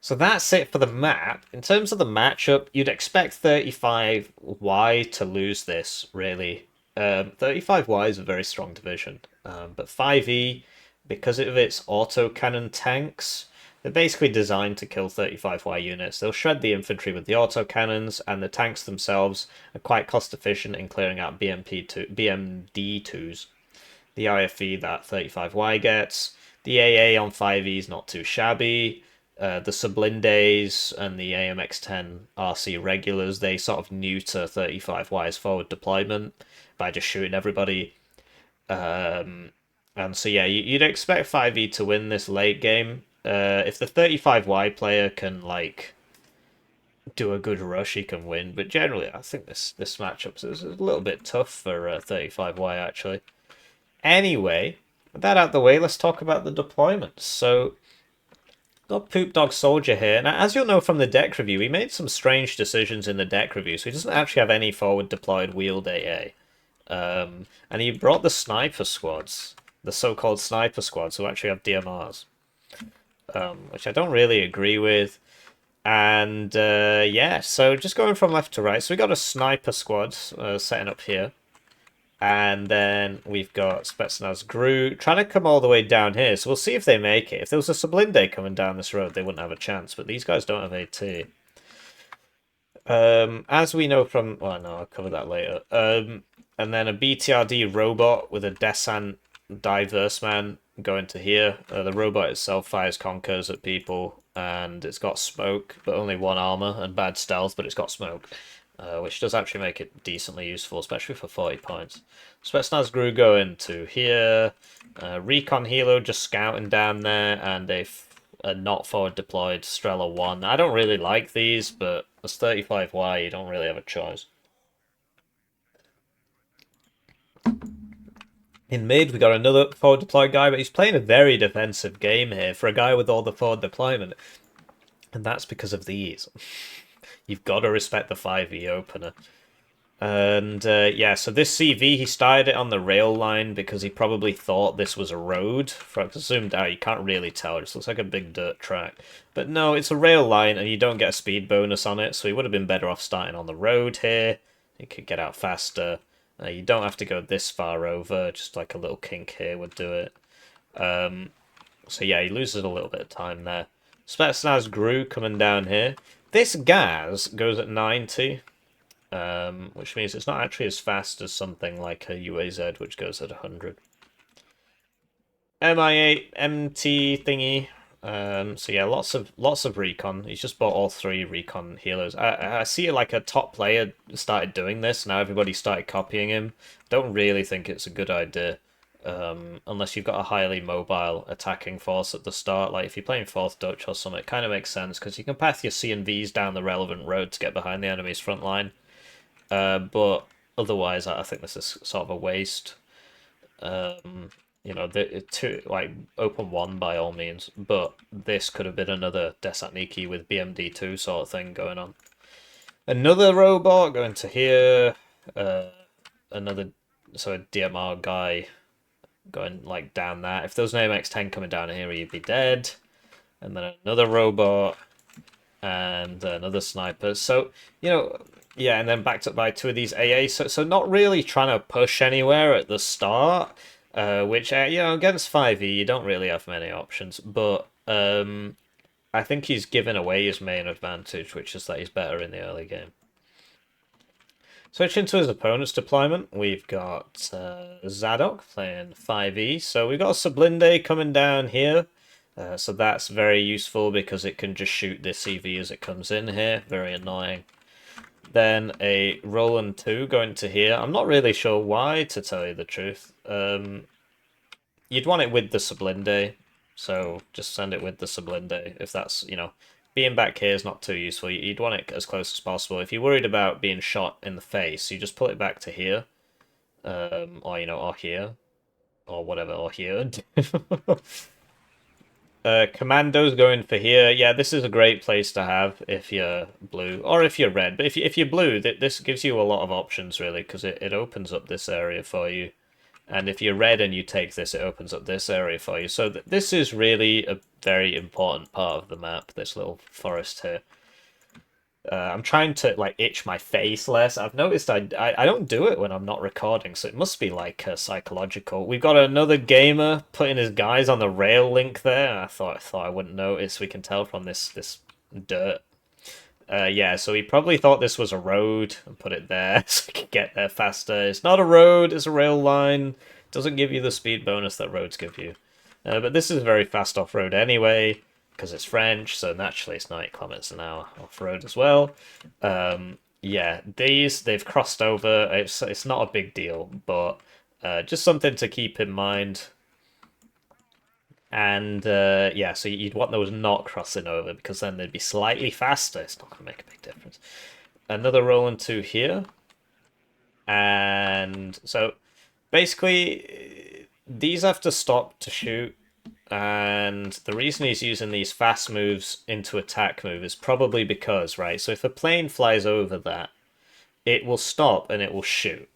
So that's it for the map. In terms of the matchup, you'd expect 35Y to lose this, really. 35Y is a very strong division, but 5E, because of its autocannon tanks, they're basically designed to kill 35Y units. They'll shred the infantry with the autocannons, and the tanks themselves are quite cost efficient in clearing out BMD2s. The IFE that 35Y gets. The AA on 5E is not too shabby. The Sublindes and the AMX-10 RC regulars, they sort of neuter 35Y's forward deployment by just shooting everybody. And so yeah, you'd expect 5E to win this late game. If the 35Y player can, like, do a good rush, he can win. But generally, I think this matchup is a little bit tough for 35Y, actually. Anyway, with that out the way, let's talk about the deployments. So, got poopdogsoldier here. Now, as you'll know from the deck review, he made some strange decisions in the deck review, so he doesn't actually have any forward deployed wheeled AA. And he brought the sniper squads, the so-called sniper squads, who actually have DMRs. Which I don't really agree with. And yeah, so just going from left to right. So we got a sniper squad setting up here. And then we've got Spetsnaz Gru trying to come all the way down here. So we'll see if they make it. If there was a Sublinde coming down this road, they wouldn't have a chance. But these guys don't have AT. As we know from... Well, no, I'll cover that later. And then a BTRD robot with a Descent Diverse Man going to here. The robot itself fires conkers at people. And it's got smoke, but only one armor. And bad stealth, but it's got smoke. Which does actually make it decently useful, especially for 40 points. Spetsnaz Gru going to here. Recon Helo just scouting down there, and a not forward deployed Strela 1. I don't really like these, but as 35Y, you don't really have a choice. In mid, we got another forward deployed guy, but he's playing a very defensive game here for a guy with all the forward deployment. And that's because of these. You've got to respect the 5e opener. And yeah, so this CV, he started it on the rail line because he probably thought this was a road. I zoomed out, you can't really tell. It just looks like a big dirt track. But no, it's a rail line and you don't get a speed bonus on it. So he would have been better off starting on the road here. You could get out faster. You don't have to go this far over. Just like a little kink here would do it. So yeah, he loses a little bit of time there. Spetsnaz Gru coming down here. This gas goes at 90. Which means it's not actually as fast as something like a UAZ, which goes at 100. MI8 MT thingy. So yeah, lots of recon. He's just bought all 3 recon healers. I see it like a top player started doing this. Now everybody started copying him. Don't really think it's a good idea. Unless you've got a highly mobile attacking force at the start. Like if you're playing 4th Dutch or something, it kind of makes sense because you can path your C&Vs down the relevant road to get behind the enemy's front line. But otherwise, I think this is sort of a waste. You know, like open 1 by all means, but this could have been another Desatniki with BMD2 sort of thing going on. Another robot going to here. Another a DMR guy going like down that. If there was an AMX-10 coming down here, you'd be dead. And then another robot and another sniper. So, you know, yeah, and then backed up by 2 of these AA. So not really trying to push anywhere at the start, which, you know, against 5e, you don't really have many options. But I think he's given away his main advantage, which is that he's better in the early game. Switching to his opponent's deployment, we've got Zsadok playing 5e. So we've got a Sublinde coming down here. So that's very useful because it can just shoot this CV as it comes in here. Very annoying. Then a Roland 2 going to here. I'm not really sure why, to tell you the truth. You'd want it with the Sublinde. So just send it with the Sublinde if that's, you know, being back here is not too useful. You'd want it as close as possible. If you're worried about being shot in the face, you just pull it back to here. Or, you know, or here. Or whatever, or here. Commandos going for here. Yeah, this is a great place to have if you're blue. Or if you're red. But if you're blue, this gives you a lot of options, really, because it opens up this area for you. And if you're red and you take this, it opens up this area for you. So this is really a very important part of the map, this little forest here. I'm trying to like itch my face less. I've noticed I don't do it when I'm not recording, so it must be like psychological. We've got another gamer putting his guys on the rail link there. I thought I wouldn't notice. We can tell from this dirt. Yeah, so he probably thought this was a road and put it there so he could get there faster. It's not a road, it's a rail line. It doesn't give you the speed bonus that roads give you. But this is very fast off-road anyway, because it's French, so naturally it's 90 kilometers an hour off-road as well. Yeah, they've crossed over. It's not a big deal, but just something to keep in mind. And yeah, so you'd want those not crossing over because then they'd be slightly faster. It's not going to make a big difference. Another Roland 2 here. And so basically these have to stop to shoot. And the reason he's using these fast moves into attack move is probably because, right, so if a plane flies over that, it will stop and it will shoot.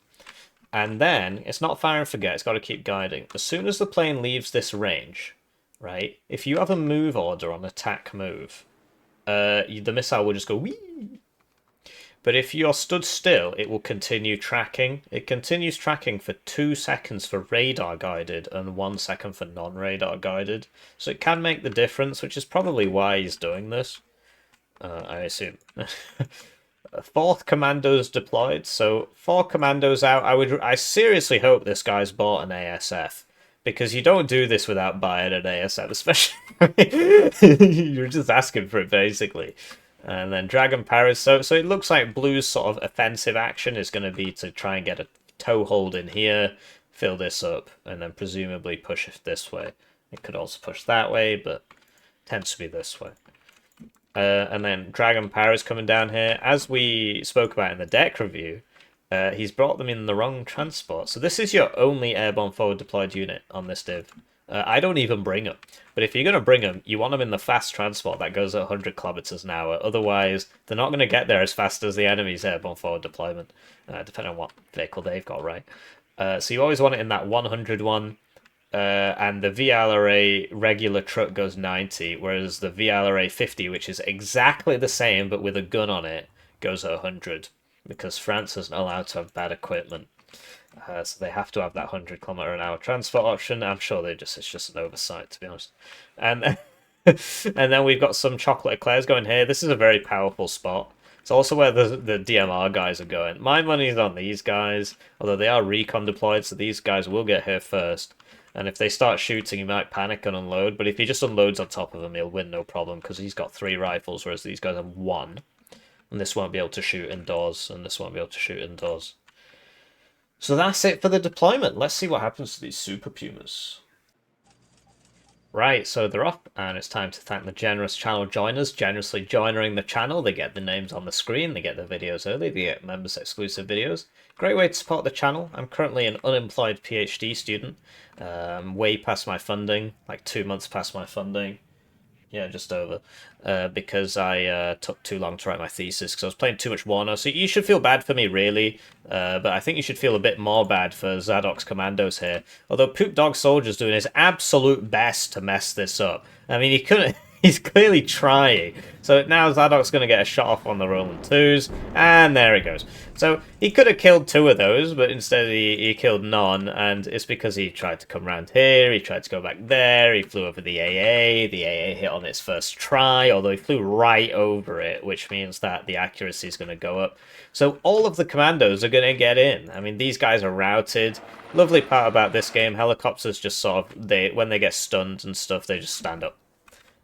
And then it's not fire and forget, it's got to keep guiding. As soon as the plane leaves this range, right, if you have a move order on attack move, the missile will just go wee. But if you're stood still, it will continue tracking. It continues tracking for 2 seconds for radar guided and 1 second for non-radar guided. So it can make the difference, which is probably why he's doing this. I assume. Fourth commandos deployed. So 4 commandos out. I seriously hope this guy's bought an ASF. Because you don't do this without buying an ASF, especially. You're just asking for it, basically. And then Dragon Paris. So it looks like Blue's sort of offensive action is going to be to try and get a toehold in here, fill this up, and then presumably push it this way. It could also push that way, but tends to be this way. And then Dragon Paris coming down here. As we spoke about in the deck review, he's brought them in the wrong transport. So this is your only airborne forward deployed unit on this div. I don't even bring them. But if you're going to bring them, you want them in the fast transport that goes at 100 kilometers an hour. Otherwise, they're not going to get there as fast as the enemy's airborne forward deployment, depending on what vehicle they've got, right? So you always want it in that 100 one. And the VLRA regular truck goes 90, whereas the VLRA 50, which is exactly the same but with a gun on it, goes at 100. Because France isn't allowed to have bad equipment. So they have to have that 100 km/h transport option. I'm sure it's just an oversight, to be honest. And and then we've got some chocolate eclairs going here. This is a very powerful spot. It's also where the DMR guys are going. My money's on these guys, although they are recon deployed, so these guys will get here first. And if they start shooting, he might panic and unload. But if he just unloads on top of him, he'll win no problem, because he's got 3 rifles, whereas these guys have 1. And this won't be able to shoot indoors, and this won't be able to shoot indoors. So that's it for the deployment. Let's see what happens to these Super Pumas. Right, so they're up, and it's time to thank the generous channel joiners, generously joining the channel. They get the names on the screen, they get the videos early, they get members exclusive videos. Great way to support the channel. I'm currently an unemployed PhD student, way past my funding, like 2 months past my funding. Yeah, just over. Because I took too long to write my thesis because I was playing too much Warno. So you should feel bad for me, really. But I think you should feel a bit more bad for Zsadok's commandos here. Although poopdogsoldier's doing his absolute best to mess this up. I mean, he couldn't... He's clearly trying. So now Zsadok's going to get a shot off on the rolling 2s. And there he goes. So he could have killed 2 of those, but instead he killed none. And it's because he tried to come around here. He tried to go back there. He flew over the AA. The AA hit on its first try, although he flew right over it, which means that the accuracy is going to go up. So all of the commandos are going to get in. I mean, these guys are routed. Lovely part about this game, helicopters just sort of, when they get stunned and stuff, they just stand up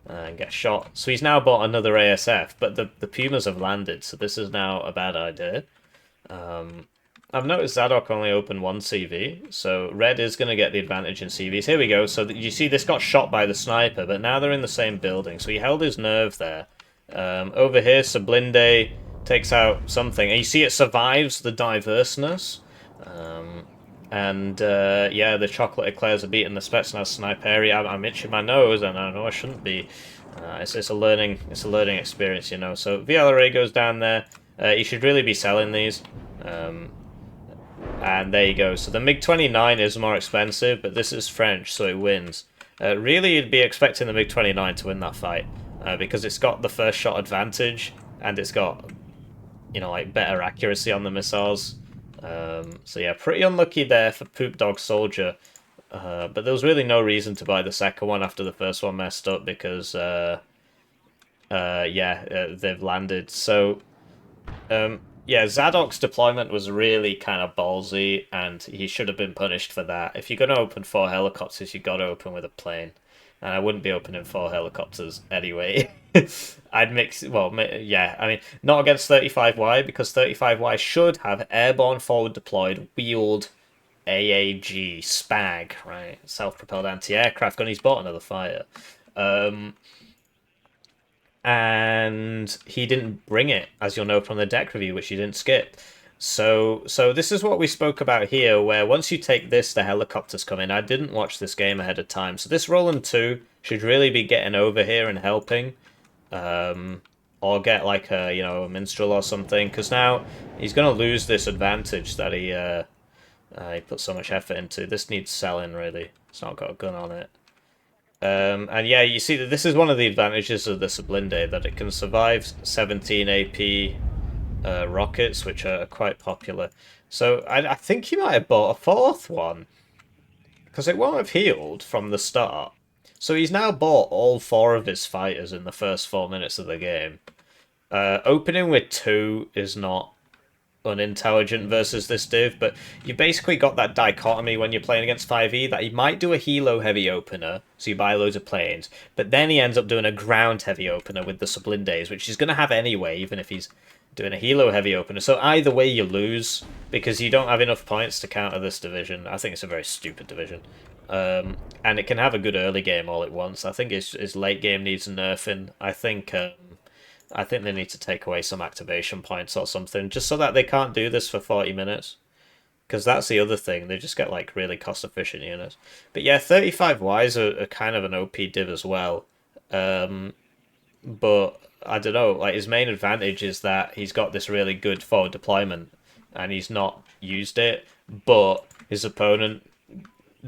and get shot. So he's now bought another ASF, but the Pumas have landed, so this is now a bad idea. I've noticed Zsadok only opened 1 CV, so Red is going to get the advantage in CVs. Here we go, so you see this got shot by the sniper, but now they're in the same building, so he held his nerve there. Over here, Sublinde takes out something, and you see it survives the diverseness. Yeah, the chocolate eclairs are beating the Spetsnaz sniper. I'm itching my nose, and I know I shouldn't be. It's a learning experience, you know. So VLRA goes down there. You should really be selling these. And there you go. So the MiG-29 is more expensive, but this is French, so it wins. Really, you'd be expecting the MiG-29 to win that fight, because it's got the first shot advantage, and it's got, you know, like better accuracy on the missiles. So yeah, pretty unlucky there for poopdogsoldier. But there was really no reason to buy the second one after the first one messed up, because they've landed. So yeah, Zsadok's deployment was really kind of ballsy, and he should have been punished for that. If you're going to open 4 helicopters, you got to open with a plane. And I wouldn't be opening 4 helicopters anyway. I'd mix... Well, yeah, I mean, not against 35Y, because 35Y should have airborne forward deployed wheeled AAG SPAG, right? Self-propelled anti-aircraft gun. He's bought another fire. And he didn't bring it, as you'll know from the deck review, which he didn't skip. So this is what we spoke about here, where once you take this, the helicopters come in. I didn't watch this game ahead of time, so this Roland 2 should really be getting over here and helping, or get like a, you know, a minstrel or something, because now he's going to lose this advantage that he put so much effort into. This needs selling, really. It's not got a gun on it. And yeah, you see that this is one of the advantages of the Sublinde, that it can survive 17 AP rockets, which are quite popular. So I think he might have bought a fourth one, because it won't have healed from the start. So he's now bought all four of his fighters in the first 4 minutes of the game. Opening with two is not unintelligent versus this div, but you basically got that dichotomy when you're playing against 5e that he might do a helo heavy opener, so you buy loads of planes, but then he ends up doing a ground heavy opener with the Sublindes, which he's going to have anyway, even if he's doing a helo heavy opener. So either way you lose, because you don't have enough points to counter this division. I think it's a very stupid division. And it can have a good early game all at once. I think his late game needs nerfing. I think they need to take away some activation points or something, just so that they can't do this for 40 minutes. Because that's the other thing, they just get like really cost-efficient units. But yeah, 35Ys are kind of an OP div as well. But I don't know, like his main advantage is that he's got this really good forward deployment, and he's not used it, but his opponent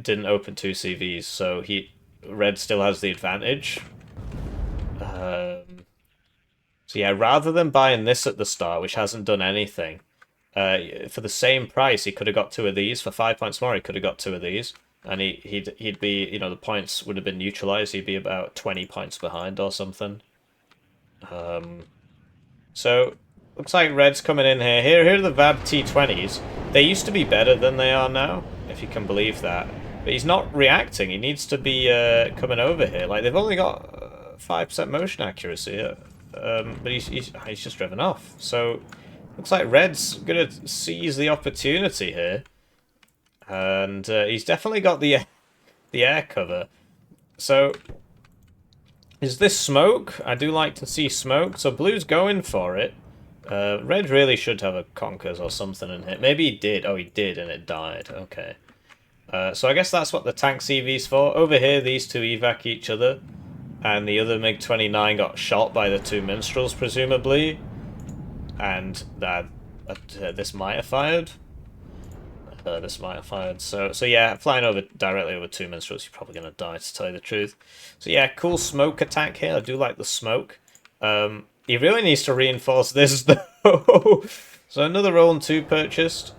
didn't open 2 CVs, so Red still has the advantage. So yeah, rather than buying this at the start, which hasn't done anything, for the same price, he could have got 2 of these. For 5 points more, he could have got 2 of these. And he'd be, you know, the points would have been neutralized. He'd be about 20 points behind or something. So, looks like Red's coming in here. Here are the VAB T20s. They used to be better than they are now, if you can believe that. But he's not reacting. He needs to be coming over here. Like, they've only got 5% motion accuracy. But he's just driven off. So, looks like Red's going to seize the opportunity here. And he's definitely got the air cover. So, is this smoke? I do like to see smoke. So, Blue's going for it. Red really should have a Conkers or something in here. Maybe he did. Oh, he did, and it died. Okay. So I guess that's what the tank CV's for. Over here, these two evac each other. And the other MiG-29 got shot by the 2 minstrels, presumably. And this might have fired. This might have fired. So yeah, flying over directly over 2 minstrels, you're probably going to die, to tell you the truth. So yeah, cool smoke attack here. I do like the smoke. He really needs to reinforce this, though. So another Roland 2 purchased.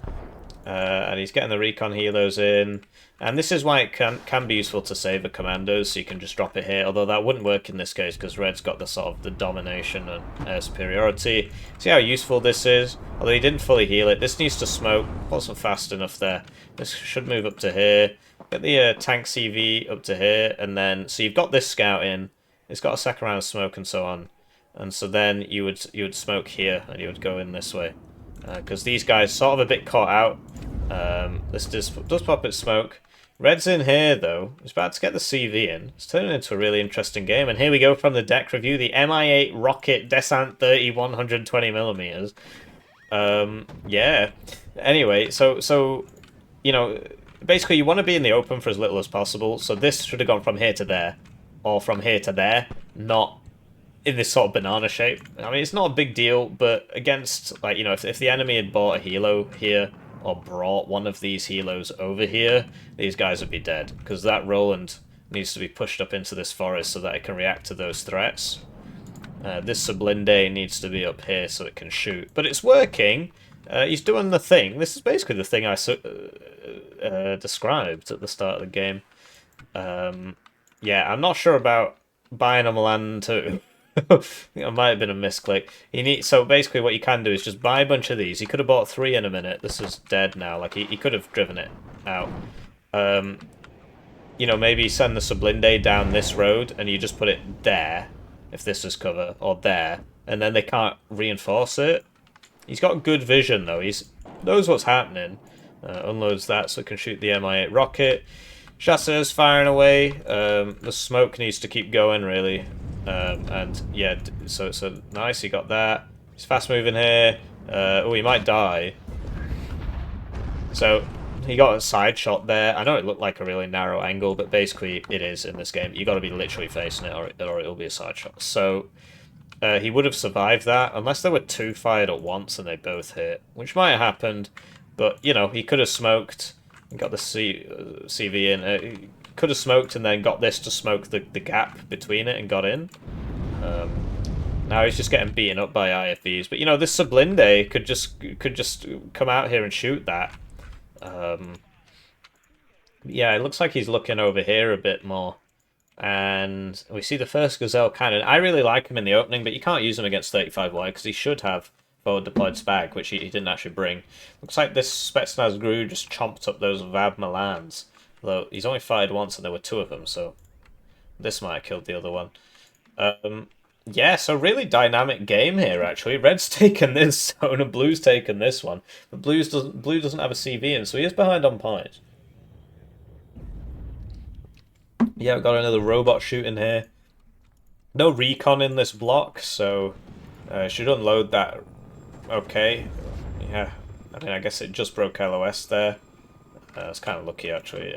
And he's getting the recon helos in. And this is why it can be useful to save a commandos, so you can just drop it here. Although that wouldn't work in this case, because Red's got the sort of the domination and air superiority. See how useful this is? Although he didn't fully heal it. This needs to smoke. Wasn't fast enough there. This should move up to here. Get the tank CV up to here. And then, so you've got this scout in. It's got a second round of smoke and so on. And so then you would smoke here, and you would go in this way. Because these guys sort of a bit caught out. This does pop its smoke. Red's in here, though. He's about to get the CV in. It's turning into a really interesting game. And here we go from the deck review. The Mi-8 Rocket Descent 30 120mm. Yeah. Anyway, so you know, basically you want to be in the open for as little as possible. So this should have gone from here to there. Or from here to there. Not in this sort of banana shape. I mean, it's not a big deal, but against, like, you know, if the enemy had bought a helo here, or brought one of these helos over here, these guys would be dead. Because that Roland needs to be pushed up into this forest so that it can react to those threats. This Sublinde needs to be up here so it can shoot. But it's working. He's doing the thing. This is basically the thing I described at the start of the game. Yeah, I'm not sure about buying a Milan too. It might have been a misclick. So basically what you can do is just buy a bunch of these. He could have bought 3 in a minute. This is dead now. Like, he could have driven it out. You know, maybe send the Sublinde down this road and you just put it there, if this is cover, or there. And then they can't reinforce it. He's got good vision, though. He knows what's happening. Unloads that so it can shoot the Mi-8 rocket. Chasseurs firing away. The smoke needs to keep going, really. And yeah, so nice, he got that. He's fast moving here. Oh, he might die. So he got a side shot there. I know it looked like a really narrow angle, but basically it is in this game. You got to be literally facing it, or it'll be a side shot. So he would have survived that unless there were 2 fired at once and they both hit, which might have happened. But you know, he could have smoked and got the CV in. could have smoked and then got this to smoke the gap between it and got in. Now he's just getting beaten up by IFVs. But, you know, this Sublinde could just come out here and shoot that. Yeah, it looks like he's looking over here a bit more. And we see the first Gazelle cannon. I really like him in the opening, but you can't use him against 35Y because he should have forward deployed Spag, which he didn't actually bring. Looks like this Spetsnaz Gru just chomped up those Vab Milans. Though he's only fired once and there were 2 of them, so this might have killed the other one. Yeah, so really dynamic game here, actually. Red's taken this zone and Blue's taken this one. But Blue doesn't have a CV in, so he is behind on points. Yeah, we've got another robot shooting here. No recon in this block, so should unload that. Okay. Yeah, I mean, I guess it just broke LOS there. It's kind of lucky, actually.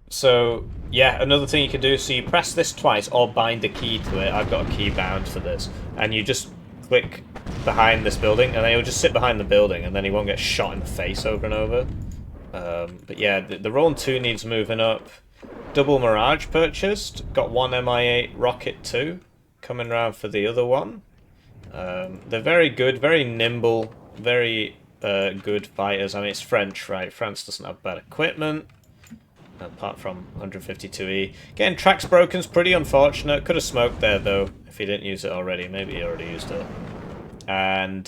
So, yeah, another thing you can do, so you press this twice or bind a key to it. I've got a key bound for this. And you just click behind this building, and then he'll just sit behind the building, and then he won't get shot in the face over and over. But yeah, the Roll 2 needs moving up. Double Mirage purchased. Got 1 MI8 Rocket 2 coming around for the other one. They're very good, very nimble, very good fighters. I mean, it's French, right? France doesn't have bad equipment. Apart from 152E. Getting tracks broken is pretty unfortunate. Could have smoked there, though, if he didn't use it already. Maybe he already used it. And,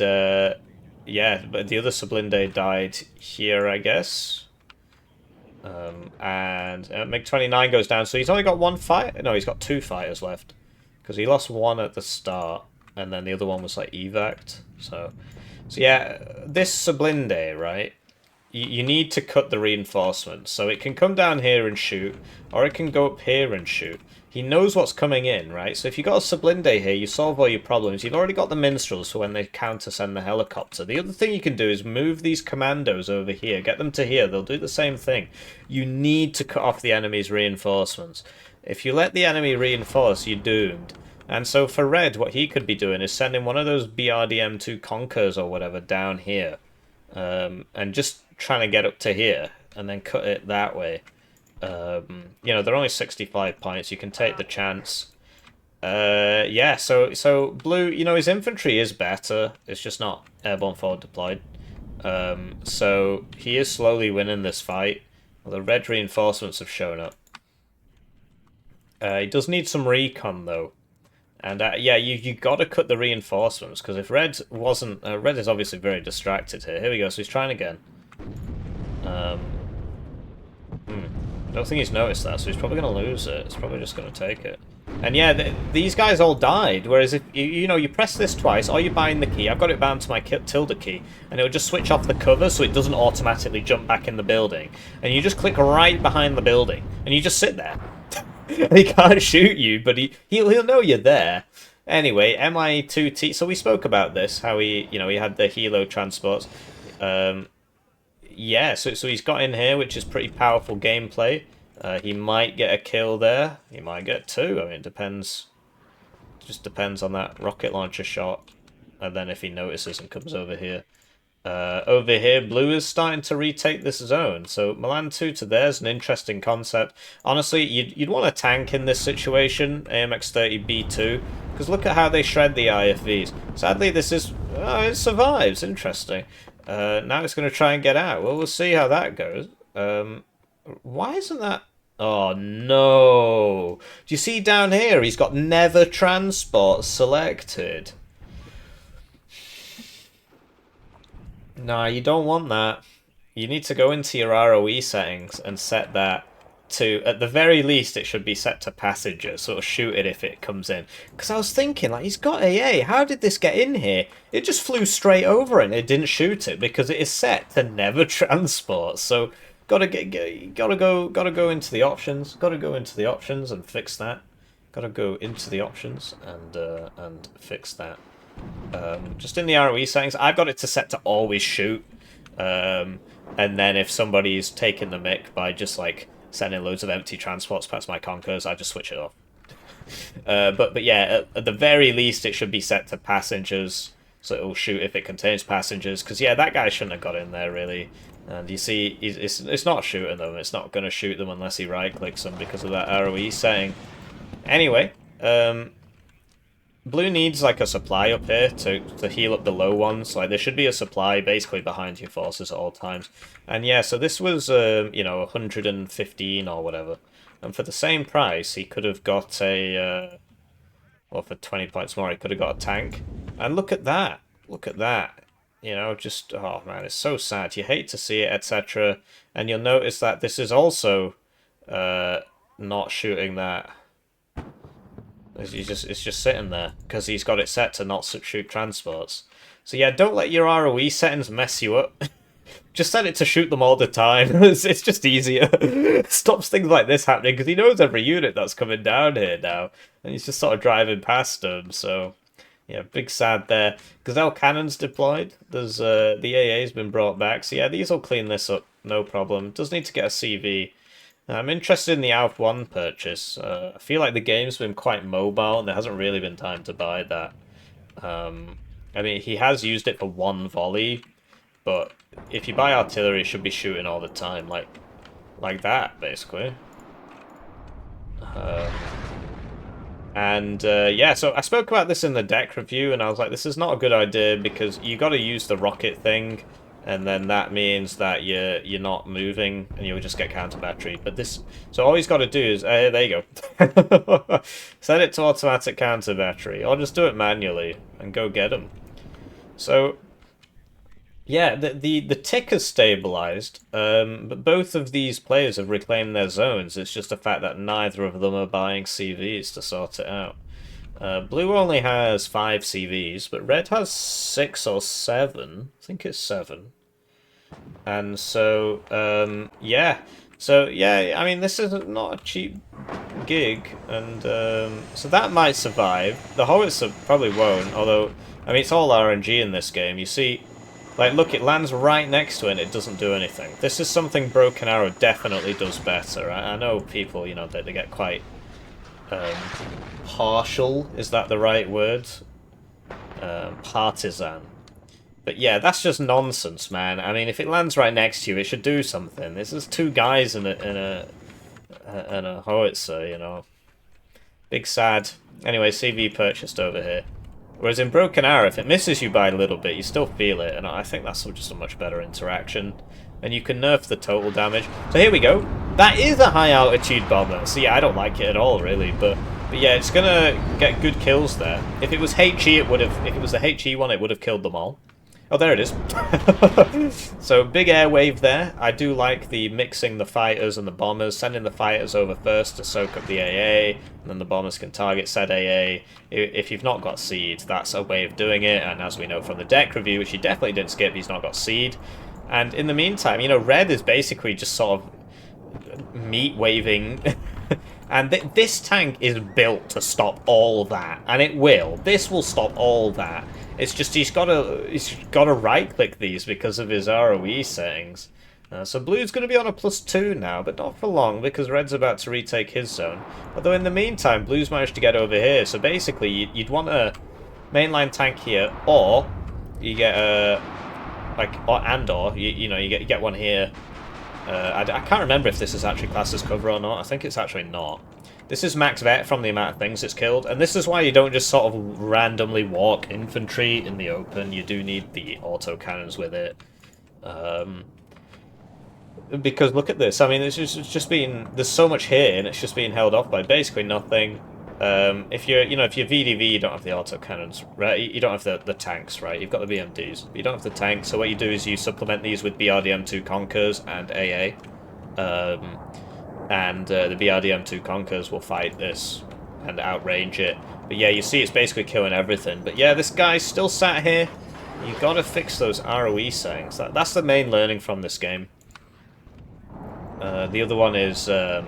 yeah, but the other Sublinde died here, I guess. And MiG-29 goes down, so he's only got 1 fight? No, he's got 2 fighters left. Because he lost 1 at the start, and then the other one was, like, evac'd. So yeah, this Sublinde, right? You need to cut the reinforcements, so it can come down here and shoot, or it can go up here and shoot. He knows what's coming in, right? So if you've got a Sublinde here, you solve all your problems. You've already got the Minstrels for when they counter-send the helicopter. The other thing you can do is move these commandos over here. Get them to here. They'll do the same thing. You need to cut off the enemy's reinforcements. If you let the enemy reinforce, you're doomed. And so for Red, what he could be doing is sending one of those BRDM-2 Conkers or whatever down here. And just trying to get up to here and then cut it that way. You know, they're only 65 points. You can take the chance. Yeah, so Blue, you know, his infantry is better. It's just not airborne forward deployed. So he is slowly winning this fight. Well, the Red reinforcements have shown up. He does need some recon, though. And yeah, you got to cut the reinforcements, because if Red wasn't... Red is obviously very distracted here. Here we go, so he's trying again. I don't think he's noticed that, so he's probably going to lose it. He's probably just going to take it. And yeah, these guys all died, whereas if you know, you press this twice, or you bind the key. I've got it bound to my tilde key, and it'll just switch off the cover so it doesn't automatically jump back in the building. And you just click right behind the building, and you just sit there. He can't shoot you, but he'll know you're there. Anyway, MI2T. So we spoke about this, how he had the helo transports. Yeah, so he's got in here, which is pretty powerful gameplay. He might get a kill there. He might get 2. I mean, it depends. It just depends on that rocket launcher shot, and then if he notices and comes over here. Over here, Blue is starting to retake this zone. So Milan 2 to there's an interesting concept. Honestly, you'd want a tank in this situation, AMX-30B2, because look at how they shred the IFVs. Sadly, this is... it survives. Interesting. Now it's going to try and get out. Well, we'll see how that goes. Why isn't that... Oh, no. Do you see down here? He's got never transport selected. Nah, you don't want that. You need to go into your ROE settings and set that to, at the very least, it should be set to passenger, sort of shoot it if it comes in. Because I was thinking, like, he's got AA, how did this get in here? It just flew straight over it and it didn't shoot it because it is set to never transport. So, gotta go into the options, and fix that. Gotta go into the options and fix that. Just in the ROE settings, I've got it to set to always shoot, and then if somebody's taking the mic by just like sending loads of empty transports past my conkers, I just switch it off. But yeah, at the very least, it should be set to passengers. so it'll shoot if it contains passengers. Because yeah, that guy shouldn't have got in there really. And you see, it's not shooting them. It's not going to shoot them unless he right-clicks them because of that ROE setting. Anyway, blue needs like a supply up here to heal up the low ones. Like there should be a supply basically behind your forces at all times. And yeah, so this was you know, 115 or whatever. And for the same price, he could have got a or for 20 points more, he could have got a tank. And look at that. Look at that. You know, just, oh man, it's so sad. You hate to see it, etc. And you'll notice that this is also not shooting that. It's just sitting there because he's got it set to not shoot transports. So yeah, don't let your ROE settings mess you up. Just set it to shoot them all the time. It's just easier. Stops things like this happening because he knows every unit that's coming down here now, and he's just sort of driving past them. So yeah, big sad there. Gazelle cannons deployed. There's the AA's been brought back. So yeah, these will clean this up, no problem. Does need to get a CV. I'm interested in the Alf 1 purchase. I feel like the game's been quite mobile, and there hasn't really been time to buy that. I mean, he has used it for one volley, but if you buy artillery, it should be shooting all the time, like that, basically. Yeah, so I spoke about this in the deck review, and I was like, this is not a good idea because you got to use the rocket thing, and then that means that you're not moving, and you'll just get counter battery. But this, so all he's got to do is, there you go, set it to automatic counter battery, or just do it manually and go get him. So yeah, the tick has stabilized, but both of these players have reclaimed their zones. It's just the fact that neither of them are buying CVs to sort it out. Blue only has 5 CVs, but red has 6 or 7. I think it's 7. And so, yeah. So, yeah, I mean, this is not a cheap gig, and so that might survive. The howitzer probably won't, although, I mean, it's all RNG in this game. You see, like, look, it lands right next to it and it doesn't do anything. This is something Broken Arrow definitely does better. I know people, you know, they get quite partial, is that the right word? Partisan. But yeah, that's just nonsense, man. I mean, if it lands right next to you, it should do something. This is 2 guys in a howitzer, you know. Big sad. Anyway, CV purchased over here. Whereas in Broken Arrow, if it misses you by a little bit, you still feel it, and I think that's just a much better interaction. And you can nerf the total damage. So here we go. That is a high altitude bomber. So yeah, I don't like it at all, really, but yeah, it's gonna get good kills there. If it was HE, it would have. If it was the HE one, it would have killed them all. Oh, there it is. So big air wave there. I do like the mixing the fighters and the bombers, sending the fighters over first to soak up the AA, and then the bombers can target said AA. If you've not got seed, that's a way of doing it, and as we know from the deck review, which he definitely didn't skip, he's not got seed. And in the meantime, you know, red is basically just sort of meat waving. And this tank is built to stop all that, and it will. This will stop all that. It's just he's got to right-click these because of his ROE settings. So blue's going to be on a +2 now, but not for long because red's about to retake his zone. Although in the meantime, blue's managed to get over here. So basically, you'd want a mainline tank here, or you get a you get one here. I can't remember if this is actually classed as cover or not. I think it's actually not. This is max vet from the amount of things it's killed, and this is why you don't just sort of randomly walk infantry in the open. You do need the auto cannons with it. Because look at this. I mean, it's just been, there's so much here, and it's just being held off by basically nothing. If you're VDV, you don't have the auto cannons, right? You don't have the tanks, right? You've got the BMDs, but you don't have the tanks. So what you do is you supplement these with BRDM2 Conkers and AA, the BRDM2 Conkers will fight this and outrange it. But yeah, you see, it's basically killing everything. But yeah, this guy's still sat here. You gotta fix those ROE settings. That's the main learning from this game. The other one is I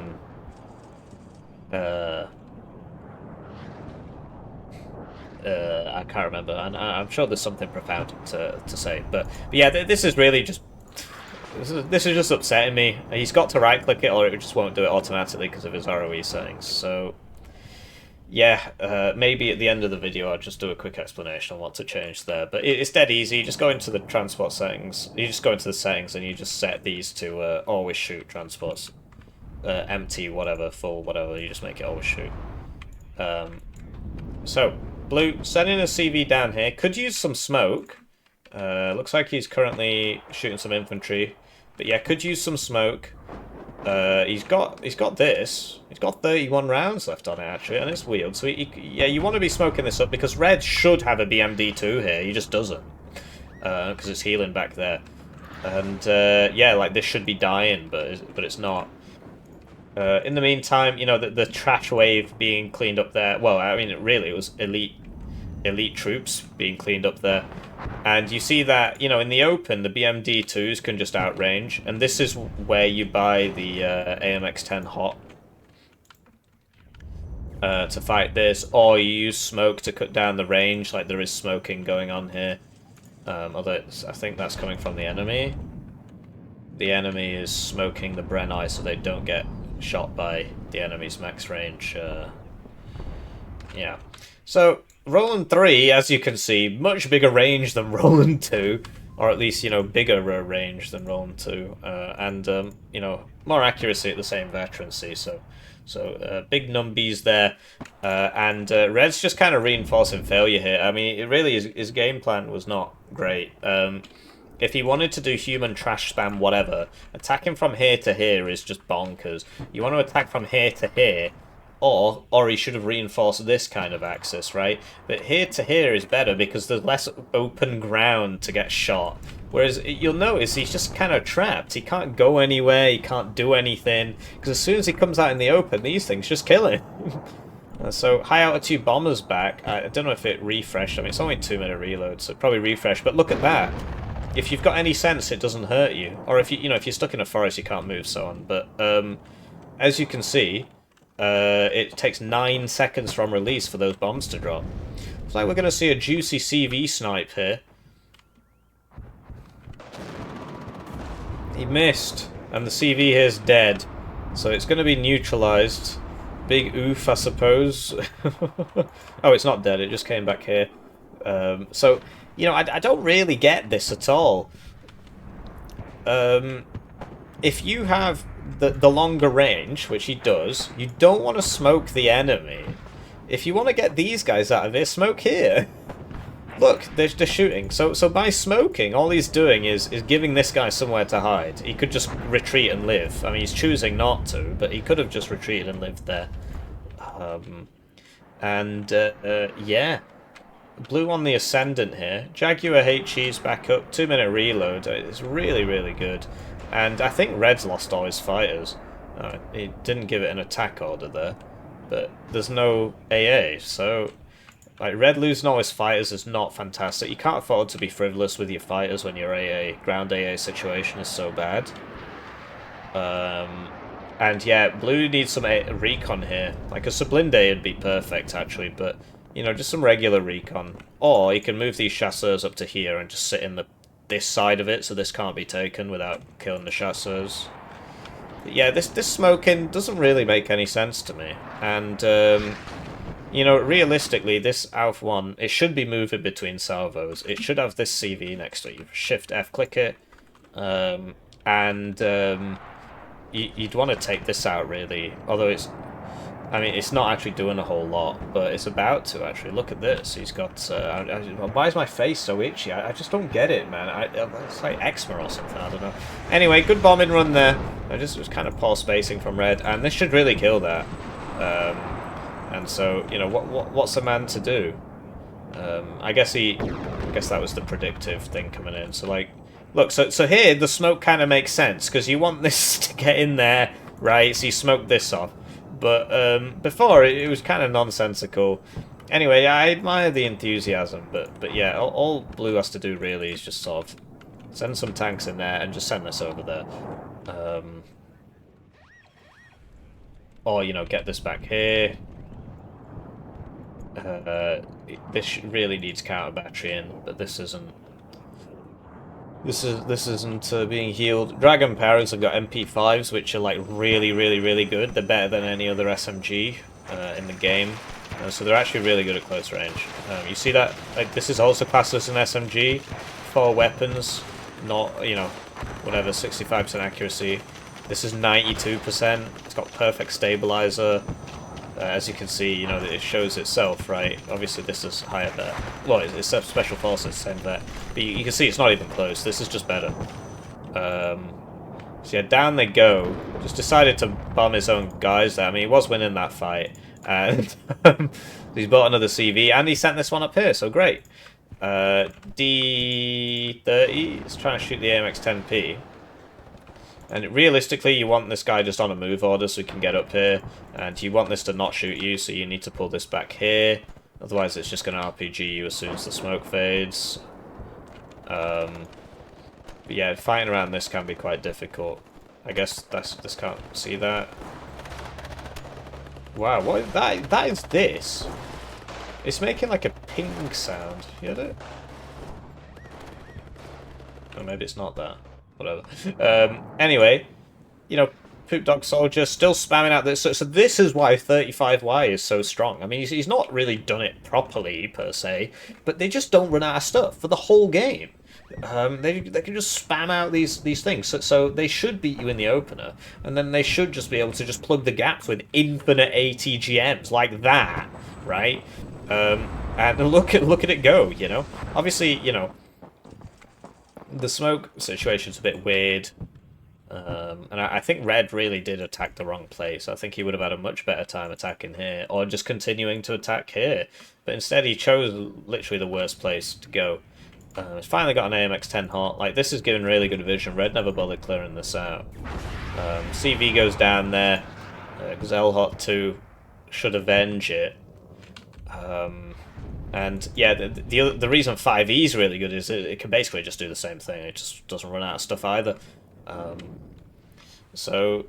can't remember, and I'm sure there's something profound to say, but yeah, this is really just this is just upsetting me. He's got to right click it, or it just won't do it automatically because of his ROE settings. So yeah, maybe at the end of the video I'll just do a quick explanation on what to change there. But it's dead easy. You just go into the transport settings. You just go into the settings and you just set these to always shoot transports. Empty, whatever, full, whatever. You just make it always shoot. So, Blue, sending a CV down here. Could use some smoke. Looks like he's currently shooting some infantry. But yeah, could use some smoke. He's got this. He's got 31 rounds left on it actually, and it's wheeled. So yeah, you want to be smoking this up because Red should have a BMD2 here. He just doesn't, because it's healing back there. And yeah, like this should be dying, but it's not. In the meantime, you know, the trash wave being cleaned up there. Well, I mean, it was elite troops being cleaned up there. And you see that, you know, in the open, the BMD2s can just outrange. And this is where you buy the AMX-10 hot to fight this. Or you use smoke to cut down the range, like there is smoking going on here. Although I think that's coming from the enemy. The enemy is smoking the Brenni so they don't get shot by the enemy's max range. Yeah. So, Roland 3, as you can see, much bigger range than Roland 2. Or at least, you know, bigger range than Roland 2. And, you know, more accuracy at the same veterancy. So big numbies there. And Red's just kind of reinforcing failure here. I mean, it really is, his game plan was not great. If he wanted to do human trash spam, whatever, attacking from here to here is just bonkers. You want to attack from here to here, or he should have reinforced this kind of axis, right? But here to here is better because there's less open ground to get shot. Whereas you'll notice he's just kind of trapped. He can't go anywhere, he can't do anything, because as soon as he comes out in the open, these things just kill him. So, high altitude bombers back. I don't know if it refreshed. I mean, it's only 2-minute reload, so it probably refreshed. But look at that. If you've got any sense, it doesn't hurt you. Or if you know, if you're stuck in a forest, you can't move, so on. But as you can see, it takes 9 seconds from release for those bombs to drop. Looks like we're going to see a juicy CV snipe here. He missed, and the CV here is dead. So it's going to be neutralized. Big oof, I suppose. Oh, it's not dead, it just came back here. So, you know, I don't really get this at all. If you have the longer range, which he does, you don't want to smoke the enemy. If you want to get these guys out of here, smoke here. Look, they're shooting. So by smoking, all he's doing is giving this guy somewhere to hide. He could just retreat and live. I mean, he's choosing not to, but he could have just retreated and lived there. Yeah. Blue on the ascendant here. Jaguar HE's back up. 2-minute reload. It's really, really good. And I think Red's lost all his fighters. He didn't give it an attack order there. But there's no AA, so... Like, Red losing all his fighters is not fantastic. You can't afford to be frivolous with your fighters when your AA, ground AA situation is so bad. And yeah, Blue needs some recon here. Like, a Sublinde would be perfect, actually, but... You know, just some regular recon. Or you can move these chasseurs up to here and just sit in this side of it so this can't be taken without killing the chasseurs. But yeah, this smoking doesn't really make any sense to me. And, you know, realistically, this Alpha 1, it should be moving between salvos. It should have this CV next to it. You Shift F click it. You'd want to take this out, really. Although it's... I mean, it's not actually doing a whole lot, but it's about to, actually. Look at this. He's got... why is my face so itchy? I just don't get it, man. It's like eczema or something, I don't know. Anyway, good bombing run there. It was kind of poor spacing from Red, and this should really kill that. And so, you know, what's a man to do? I guess that was the predictive thing coming in. So, like, look, so here, the smoke kind of makes sense, because you want this to get in there, right? So you smoke this off. But before, it was kind of nonsensical. Anyway, I admire the enthusiasm, but yeah, all Blue has to do really is just sort of send some tanks in there and just send this over there. Or, you know, get this back here. This really needs counter battery in, but this isn't. This isn't being healed. Dragon Powers have got MP5s, which are like really, really, really good. They're better than any other SMG in the game. So they're actually really good at close range. You see that? Like, this is also classed as an SMG. 4 weapons, not, you know, whatever, 65% accuracy. This is 92%. It's got perfect stabilizer. As you can see, you know, it shows itself, right? Obviously, this is higher there. Well, it's Special Forces, same there. But you can see it's not even close. This is just better. So yeah, down they go. Just decided to bomb his own guys there. I mean, he was winning that fight. And he's bought another CV, and he sent this one up here, so great. D30 is trying to shoot the AMX-10P. And realistically, you want this guy just on a move order so he can get up here. And you want this to not shoot you, so you need to pull this back here. Otherwise, it's just going to RPG you as soon as the smoke fades. But yeah, fighting around this can be quite difficult. I guess this can't see that. Wow, what that is this? It's making like a ping sound. You heard it? Or maybe it's not that. Whatever. Anyway, you know, poopdogsoldier still spamming out this. So this is why 35Y is so strong. I mean, he's not really done it properly per se, but they just don't run out of stuff for the whole game. They can just spam out these things. So they should beat you in the opener, and then they should just be able to just plug the gaps with infinite ATGMs like that, right? And look at it go. You know, obviously, you know, the smoke situation's a bit weird. And I think Red really did attack the wrong place. I think he would have had a much better time attacking here, or just continuing to attack here. But instead he chose literally the worst place to go. He's finally got an AMX-10 hot. Like, this is giving really good vision. Red never bothered clearing this out. CV goes down there. Gazelle Hot 2 should avenge it. And yeah, the reason 5E is really good is it can basically just do the same thing. It just doesn't run out of stuff either. So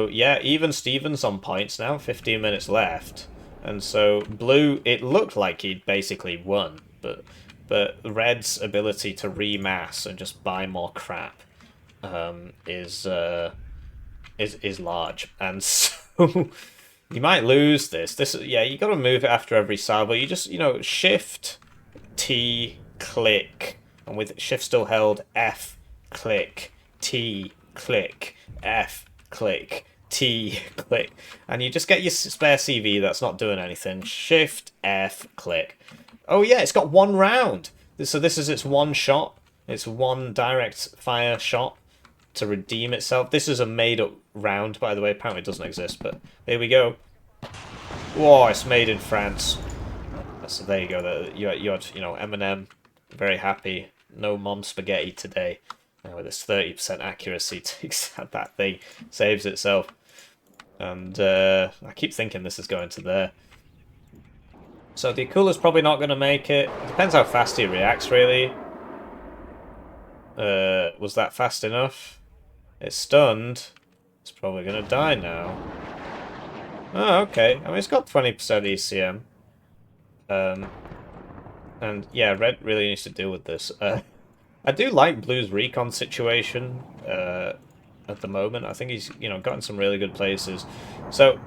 yeah, even Stevens on points now. 15 minutes left, and so Blue, it looked like he'd basically won, but Red's ability to remass and just buy more crap is large, and so. You might lose this. Yeah, you got to move it after every salvo. You just, you know, shift, T, click, and with shift still held, F, click, T, click, F, click, T, click. And you just get your spare CV that's not doing anything. Shift, F, click. Oh yeah, it's got 1 round. So this is its 1 shot. It's 1 direct fire shot to redeem itself. This is a made-up round, by the way. Apparently it doesn't exist, but there we go. Whoa, it's made in France. So there you go. You had, you know, Eminem, very happy. No mom spaghetti today. With this 30% accuracy, takes out that thing, saves itself. And I keep thinking this is going to there. So the Akula's probably not going to make it. Depends how fast he reacts, really. Was that fast enough? It's stunned. It's probably going to die now. Oh, okay. I mean, it's got 20% ECM. And yeah, Red really needs to deal with this. I do like Blue's recon situation at the moment. I think he's, you know, gotten some really good places. So,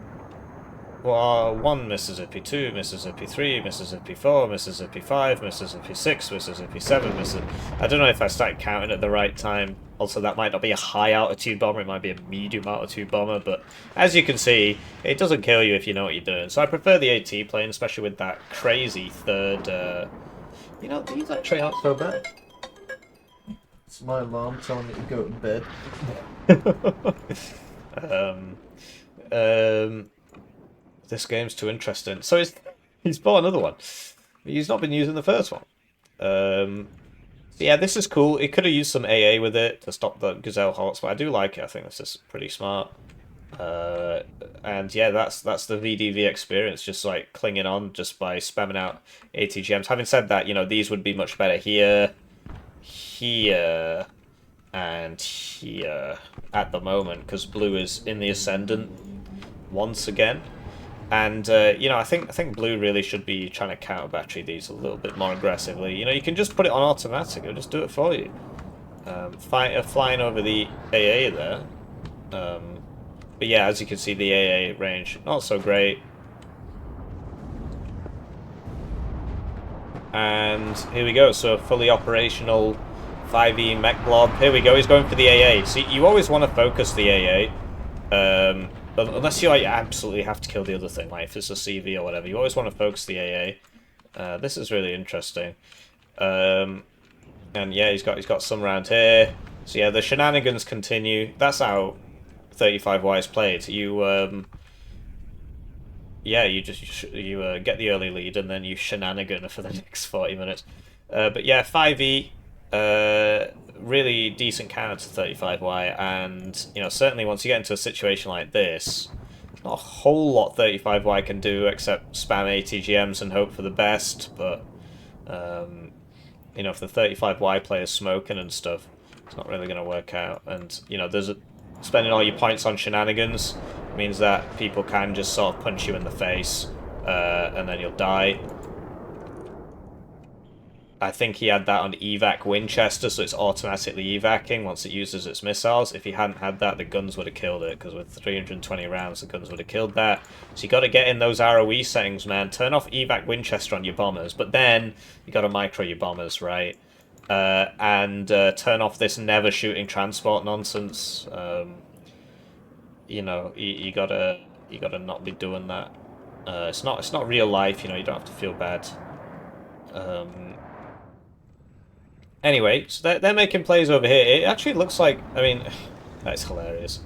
well, 1 Mississippi, 2 Mississippi, 3 Mississippi, 4 Mississippi, 5 Mississippi, 6 Mississippi, 7 Mississippi. I don't know if I started counting at the right time. Also, that might not be a high altitude bomber, it might be a medium altitude bomber, but as you can see, it doesn't kill you if you know what you're doing. So I prefer the AT plane, especially with that crazy third, you know, these actually aren't so bad. It's my alarm telling me to go to bed. This game's too interesting. So he's bought another one. He's not been using the first one. Yeah, this is cool. It could have used some AA with it to stop the Gazelle Hots, but I do like it. I think this is pretty smart. And yeah, that's the VDV experience, just like clinging on just by spamming out ATGMs. Having said that, you know, these would be much better here, here, and here at the moment, because Blue is in the ascendant once again. And, you know, I think Blue really should be trying to counter battery these a little bit more aggressively. You know, you can just put it on automatic, it'll just do it for you. Flying over the AA there. But yeah, as you can see, the AA range, not so great. And here we go. So fully operational 5e mech blob. Here we go. He's going for the AA. See, you always want to focus the AA. Unless you like, absolutely have to kill the other thing, like if it's a CV or whatever. You always want to focus the AA. This is really interesting. And yeah, he's got some around here. So yeah, the shenanigans continue. That's how 35Y is played. You yeah, you get the early lead and then you shenanigan for the next 40 minutes. But yeah, 5e, really decent counter to 35Y, and you know, certainly once you get into a situation like this, not a whole lot 35Y can do except spam ATGMs and hope for the best. But you know, if the 35Y player's smoking and stuff, it's not really going to work out. And you know, spending all your points on shenanigans means that people can just sort of punch you in the face, and then you'll die. I think he had that on evac Winchester, so it's automatically evacing once it uses its missiles. If he hadn't had that, the guns would have killed it, because with 320 rounds, the guns would have killed that. So you got to get in those ROE settings, man. Turn off evac Winchester on your bombers, but then you got to micro your bombers, right? And turn off this never shooting transport nonsense. You know, you gotta not be doing that. It's not real life, you know. You don't have to feel bad. Anyway, so they're making plays over here. It actually looks like, I mean, that's hilarious.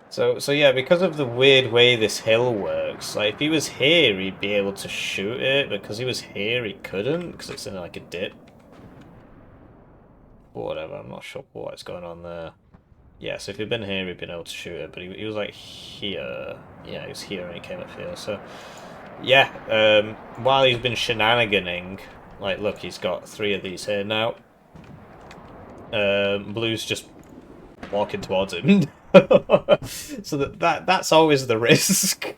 So yeah, because of the weird way this hill works, like if he was here, he'd be able to shoot it. Because he was here, he couldn't, because it's in like a dip. Whatever, I'm not sure what's going on there. Yeah, so if he'd been here, he'd been able to shoot it, but he was like here. Yeah, he was here and he came up here. So yeah, while he's been shenaniganing. Like, look, he's got 3 of these here now. Blue's just walking towards him. So that's always the risk.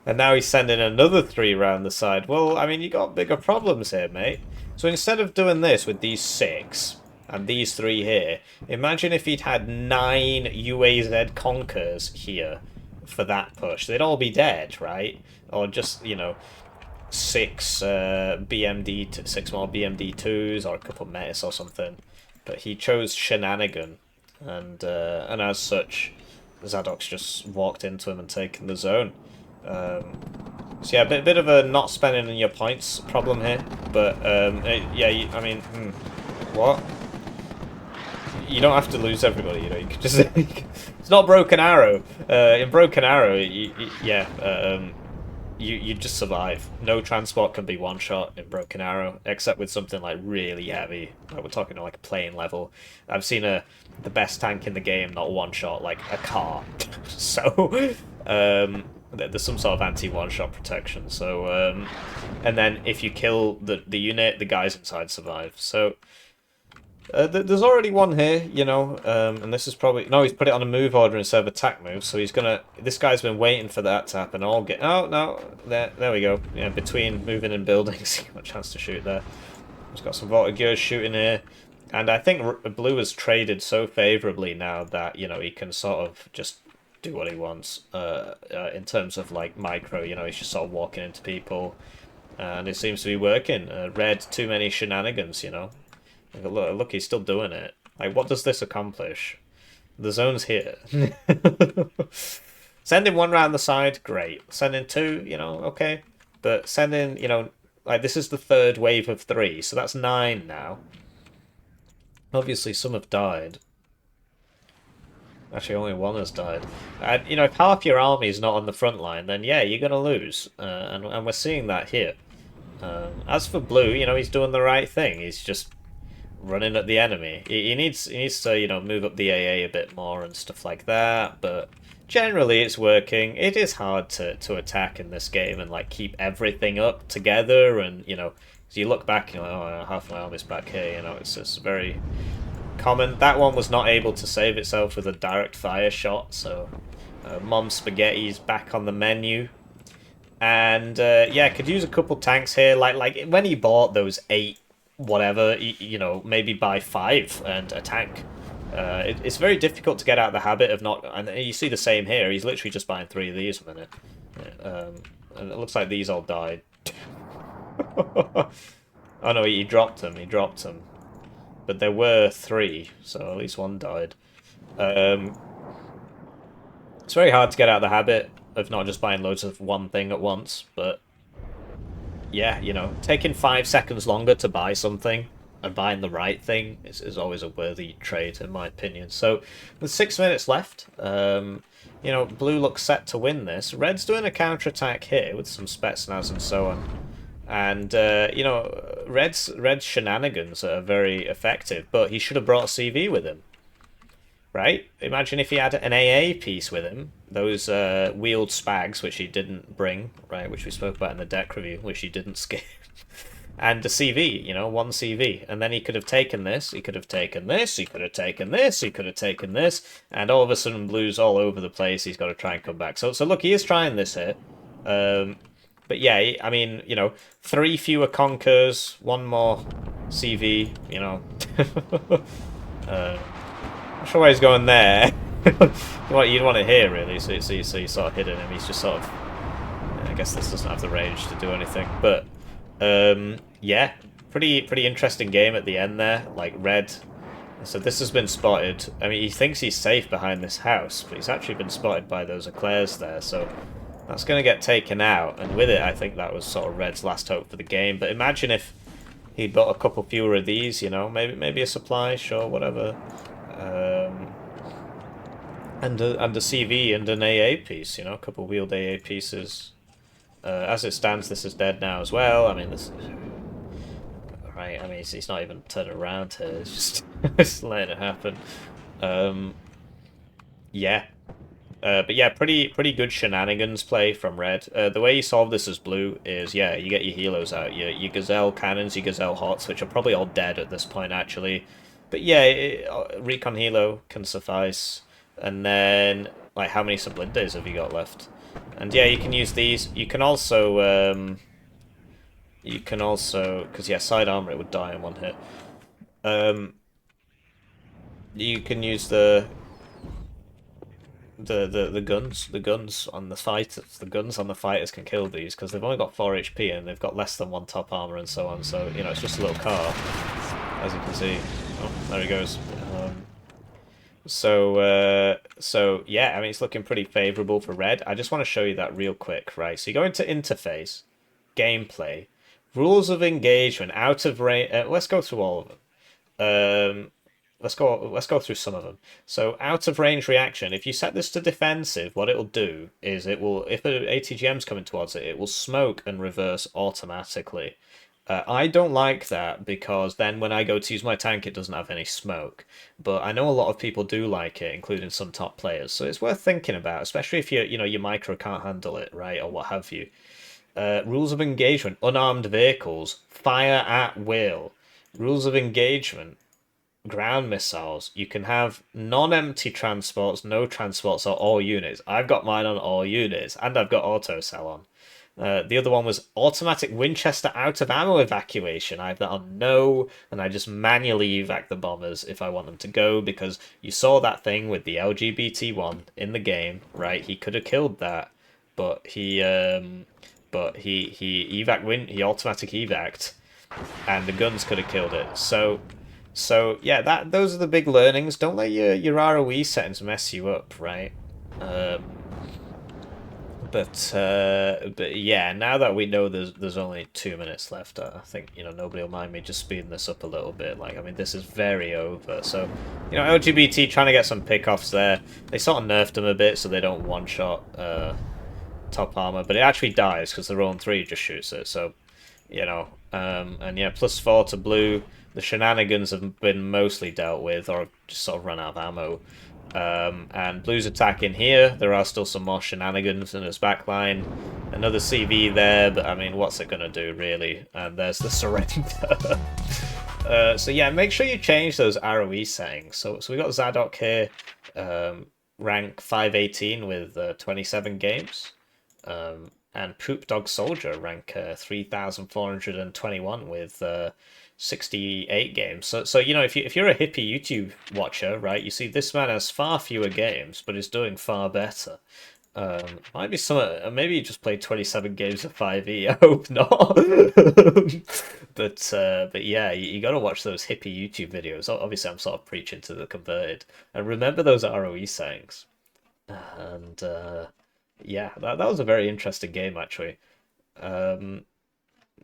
And now he's sending another 3 around the side. Well, I mean, you got bigger problems here, mate. So instead of doing this with these 6 and these 3 here, imagine if he'd had 9 UAZ Conquers here for that push. They'd all be dead, right? Or just, you know, 6 BMD, 6 more BMD2s or a couple of Metis or something, but he chose shenanigan, and as such, Zsadok's just walked into him and taken the zone. So yeah, a bit of a not spending your points problem here, but yeah, I mean, what? You don't have to lose everybody, you know. You could just it's not Broken Arrow. In Broken Arrow, you just survive. No transport can be one shot in Broken Arrow, except with something like really heavy. Like we're talking like a plane level. I've seen the best tank in the game not one shot, like a car. So there's some sort of anti one shot protection. So and then if you kill the unit, the guys inside survive. So there's already one here, you know, and this is probably... No, he's put it on a move order instead of attack move, so he's gonna... This guy's been waiting for that to happen. I'll get... Oh, no, there we go. Yeah, between moving and buildings, he got a chance to shoot there. He's got some Voltigeurs shooting here, and I think Blue has traded so favourably now that, you know, he can sort of just do what he wants in terms of, like, micro, you know, he's just sort of walking into people, and it seems to be working. Red, too many shenanigans, you know. Look, he's still doing it. Like, what does this accomplish? The zone's here. Sending 1 round the side, great. Sending 2, you know, okay. But sending, you know, like, this is the 3rd wave of 3, so that's 9 now. Obviously, some have died. Actually, only 1 has died. And, you know, if half your army is not on the front line, then yeah, you're going to lose. And we're seeing that here. As for Blue, you know, he's doing the right thing. He's just running at the enemy. He needs to, you know, move up the AA a bit more and stuff like that, but generally it's working. It is hard to attack in this game and like keep everything up together, and you know, as you look back, you're like, oh, half my army's back here, you know, it's just very common. That one was not able to save itself with a direct fire shot, so Mom Spaghetti's back on the menu. And yeah, could use a couple tanks here, like when he bought those 8 whatever, you know, maybe buy 5 and a tank. It's very difficult to get out of the habit of not... And you see the same here. He's literally just buying 3 of these a minute. And it looks like these all died. Oh no, he dropped them. He dropped them. But there were 3, so at least 1 died. Um, it's very hard to get out of the habit of not just buying loads of one thing at once, but yeah, you know, taking 5 seconds longer to buy something and buying the right thing is always a worthy trade, in my opinion. So, with 6 minutes left, you know, blue looks set to win this. Red's doing a counter-attack here with some Spetsnaz and so on. And, you know, Red's shenanigans are very effective, but he should have brought a CV with him. Right? Imagine if he had an AA piece with him, those wheeled spags, which he didn't bring, right, which we spoke about in the deck review, which he didn't skip, and a CV, you know, 1 CV, and then he could have taken this, he could have taken this, he could have taken this, he could have taken this, and all of a sudden blue's all over the place, he's got to try and come back. So look, he is trying this here, but yeah, I mean, you know, 3 fewer Conquers, 1 more CV, you know. Not sure why he's going there. You'd want it here, really, so you sort of hidden him. He's just sort of... I guess this doesn't have the range to do anything. But, yeah, pretty interesting game at the end there. Like, red... So this has been spotted. I mean, he thinks he's safe behind this house, but he's actually been spotted by those eclairs there, so... That's going to get taken out, and with it, I think that was sort of red's last hope for the game. But imagine if he'd bought a couple fewer of these, you know, maybe a supply, sure, whatever. And a CV and an AA piece, you know, a couple wheeled AA pieces. As it stands, this is dead now as well. I mean, this... Right, I mean, he's not even turning around here. It's just, just letting it happen. Yeah. But yeah, pretty good shenanigans play from red. The way you solve this as blue is, yeah, you get your helos out. Your Gazelle cannons, your Gazelle hots, which are probably all dead at this point, actually. But yeah, Recon Helo can suffice. And then, like, how many Sublindes have you got left? And yeah, you can use these. You can also, because yeah, side armor, it would die in 1 hit. You can use the guns on the fighters. The guns on the fighters can kill these because they've only got 4 HP and they've got less than 1 top armor and so on. So you know, it's just a little car, as you can see. Oh, there he goes. So yeah, I mean, it's looking pretty favorable for red. I just want to show you that real quick, right? So you go into interface, gameplay, rules of engagement, out of range. Let's go through all of them. Let's go through some of them. So out of range reaction. If you set this to defensive, what it'll do is it will, if an ATGM's coming towards it, it will smoke and reverse automatically. I don't like that because then when I go to use my tank, it doesn't have any smoke. But I know a lot of people do like it, including some top players. So it's worth thinking about, especially if your micro can't handle it, right, or what have you. Rules of engagement: unarmed vehicles, fire at will. Rules of engagement: ground missiles. You can have non-empty transports, no transports, or all units. I've got mine on all units, and I've got auto cell on. The other one was automatic Winchester out of ammo evacuation. I have that on no, and I just manually evac the bombers if I want them to go, because you saw that thing with the LGBT one in the game, right? He could have killed that, but he he automatic evac'd, and the guns could have killed it. So yeah, those are the big learnings. Don't let your ROE settings mess you up, right? But yeah, now that we know there's only 2 minutes left, I think, you know, nobody will mind me just speeding this up a little bit. Like, I mean, this is very over. So, you know, LGBT trying to get some pickoffs there. They sort of nerfed them a bit so they don't one-shot top armor, but it actually dies because the Rowan 3 just shoots it. So, you know, and yeah, +4 to blue. The shenanigans have been mostly dealt with, or just sort of run out of ammo. And blue's attack in here. There are still some more shenanigans in his backline. Another CV there, but I mean, what's it gonna do, really? And there's the surrender. So yeah, make sure you change those ROE settings. So we got Zsadok here, rank 518 with 27 games. And poopdogsoldier, rank 3,421 with 68 games. So you know, if you're a hippie YouTube watcher, right, you see this man has far fewer games, but is doing far better. Might be some. Maybe you just played 27 games of 5e. I hope not. But yeah, you got to watch those hippie YouTube videos. Obviously, I'm sort of preaching to the converted. And remember those ROE sayings. And yeah, that was a very interesting game actually. Um,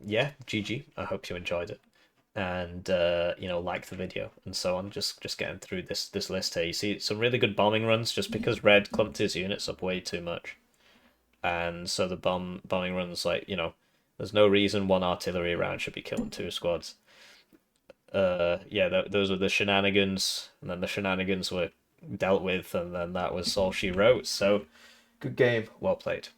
yeah, GG. I hope you enjoyed it, and like the video and so on. Just getting through this list here. You see some really good bombing runs just because Red clumped his units up way too much, and so the bombing runs, like, there's no reason one artillery round should be killing two squads. Yeah, those were the shenanigans, and then the shenanigans were dealt with, and then that was all she wrote. So good game, well played.